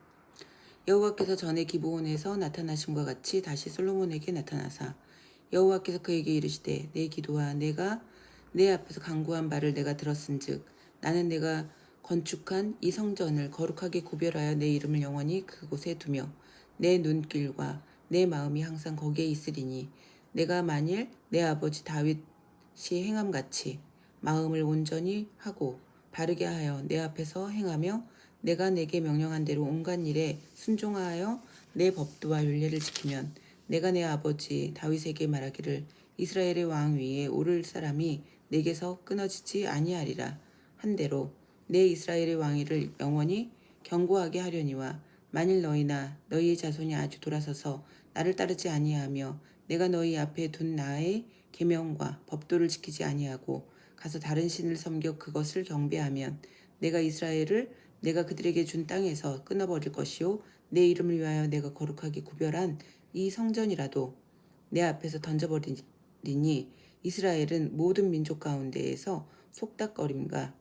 Speaker 2: 여호와께서 전에 기브온에서 나타나심과 같이 다시 솔로몬에게 나타나사 여호와께서 그에게 이르시되 내 기도와 내가 내 앞에서 간구한 바를 내가 들었은즉 나는 내가 건축한 이 성전을 거룩하게 구별하여 내 이름을 영원히 그곳에 두며 내 눈길과 내 마음이 항상 거기에 있으리니 내가 만일 내 아버지 다윗이 행함같이 마음을 온전히 하고 바르게 하여 내 앞에서 행하며 내가 내게 명령한 대로 온갖 일에 순종하여 내 법도와 율례를 지키면 내가 내 아버지 다윗에게 말하기를 이스라엘의 왕 위에 오를 사람이 내게서 끊어지지 아니하리라 한 대로 내 이스라엘의 왕위를 영원히 견고하게 하려니와 만일 너희나 너희의 자손이 아주 돌아서서 나를 따르지 아니하며 내가 너희 앞에 둔 나의 계명과 법도를 지키지 아니하고 가서 다른 신을 섬겨 그것을 경배하면 내가 이스라엘을 내가 그들에게 준 땅에서 끊어버릴 것이요 내 이름을 위하여 내가 거룩하게 구별한 이 성전이라도 내 앞에서 던져버리니 이스라엘은 모든 민족 가운데에서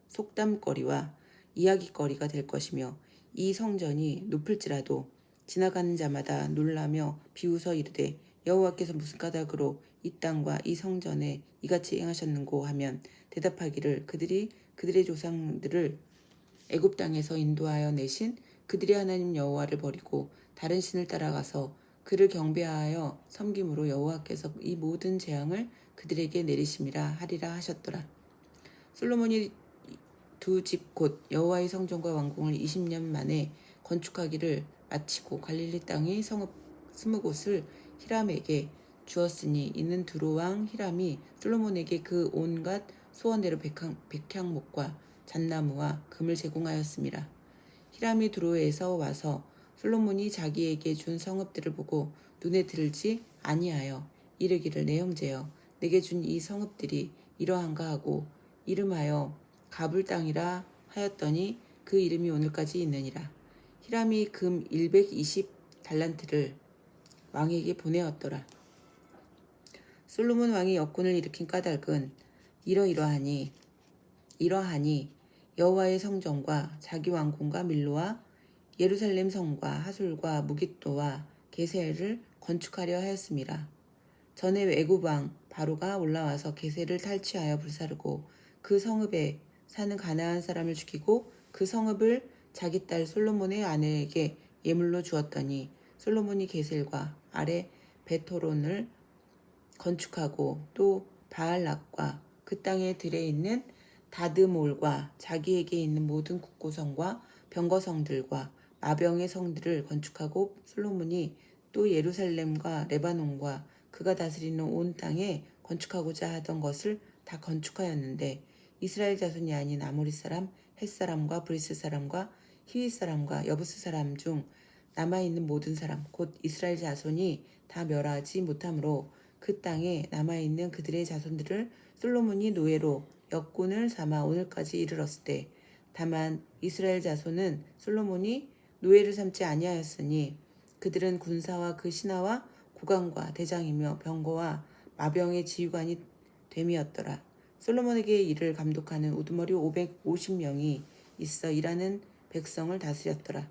Speaker 2: 속담거리와 이야기거리가 될 것이며 이 성전이 높을지라도 지나가는 자마다 놀라며 비웃어 이르되 여호와께서 무슨 까닭으로 이 땅과 이 성전에 이같이 행하셨는고 하면 대답하기를 그들이 그들의 조상들을 애굽 땅에서 인도하여 내신 그들의 하나님 여호와를 버리고 다른 신을 따라가서 그를 경배하여 섬김으로 여호와께서 이 모든 재앙을 그들에게 내리심이라 하리라 하셨더라. 솔로몬이 두 집 곧 여호와의 성전과 왕궁을 20년 만에 건축하기를 마치고 갈릴리 땅의 성읍 20곳을 히람에게 주었으니 이는 두로 왕 히람이 솔로몬에게 그 온갖 소원대로 백향목과 잣나무와 금을 제공하였습니다. 히람이 두로에서 와서 솔로몬이 자기에게 준 성읍들을 보고 눈에 들지 아니하여 이르기를 내 형제여 내게 준 이 성읍들이 이러한가 하고 이름하여 가불 땅이라 하였더니 그 이름이 오늘까지 있느니라. 히람이 금 120달란트를 왕에게 보내었더라. 솔로몬 왕이 역군을 일으킨 까닭은 이러하니 여호와의 성전과 자기 왕궁과 밀로와 예루살렘 성과 하술과 무깃도와 게셀을 건축하려 하였습니다. 전에 애굽 왕 바로가 올라와서 게셀을 탈취하여 불사르고 그 성읍에 사는 가나안 사람을 죽이고 그 성읍을 자기 딸 솔로몬의 아내에게 예물로 주었더니 솔로몬이 게셀과 아래 베토론을 건축하고 또 바알락과 그 땅에 들에 있는 다드몰과 자기에게 있는 모든 국고성과 병거성들과 마병의 성들을 건축하고 솔로몬이 또 예루살렘과 레바논과 그가 다스리는 온 땅에 건축하고자 하던 것을 다 건축하였는데 이스라엘 자손이 아닌 아모리 사람, 헷 사람과 브리스 사람과 히윗 사람과 여부스 사람 중 남아있는 모든 사람 곧 이스라엘 자손이 다 멸하지 못하므로 그 땅에 남아있는 그들의 자손들을 솔로몬이 노예로 역군을 삼아 오늘까지 이르렀을 때 다만 이스라엘 자손은 솔로몬이 노예를 삼지 아니하였으니 그들은 군사와 그 신하와 국왕과 대장이며 병거와 마병의 지휘관이 됨이었더라. 솔로몬에게 이를 감독하는 우두머리 550명이 있어 일하는 백성을 다스렸더라.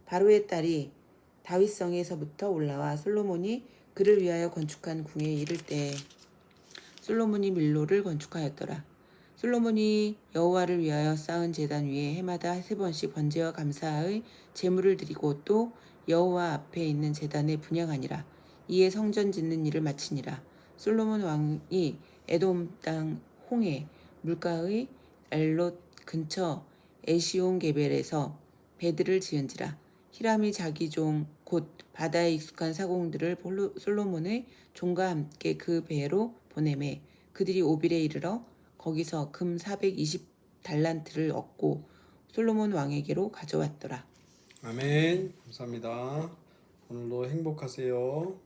Speaker 2: 바로의 딸이 다윗성에서부터 올라와 솔로몬이 그를 위하여 건축한 궁에 이를 때에 솔로몬이 밀로를 건축하였더라. 솔로몬이 여호와를 위하여 쌓은 제단 위에 해마다 3번씩 번제와 감사의 제물을 드리고 또 여호와 앞에 있는 제단에 분향하니라. 이에 성전 짓는 일을 마치니라. 솔로몬 왕이 에돔 땅 홍해 물가의 엘롯 근처 에시온 게벨에서 배들을 지은지라. 히람이 자기 종 곧 바다에 익숙한 사공들을 솔로몬의 종과 함께 그 배로 보내매 그들이 오빌에 이르러 거기서 금 420달란트를 얻고 솔로몬 왕에게로 가져왔더라.
Speaker 1: 아멘. 감사합니다. 오늘도 행복하세요.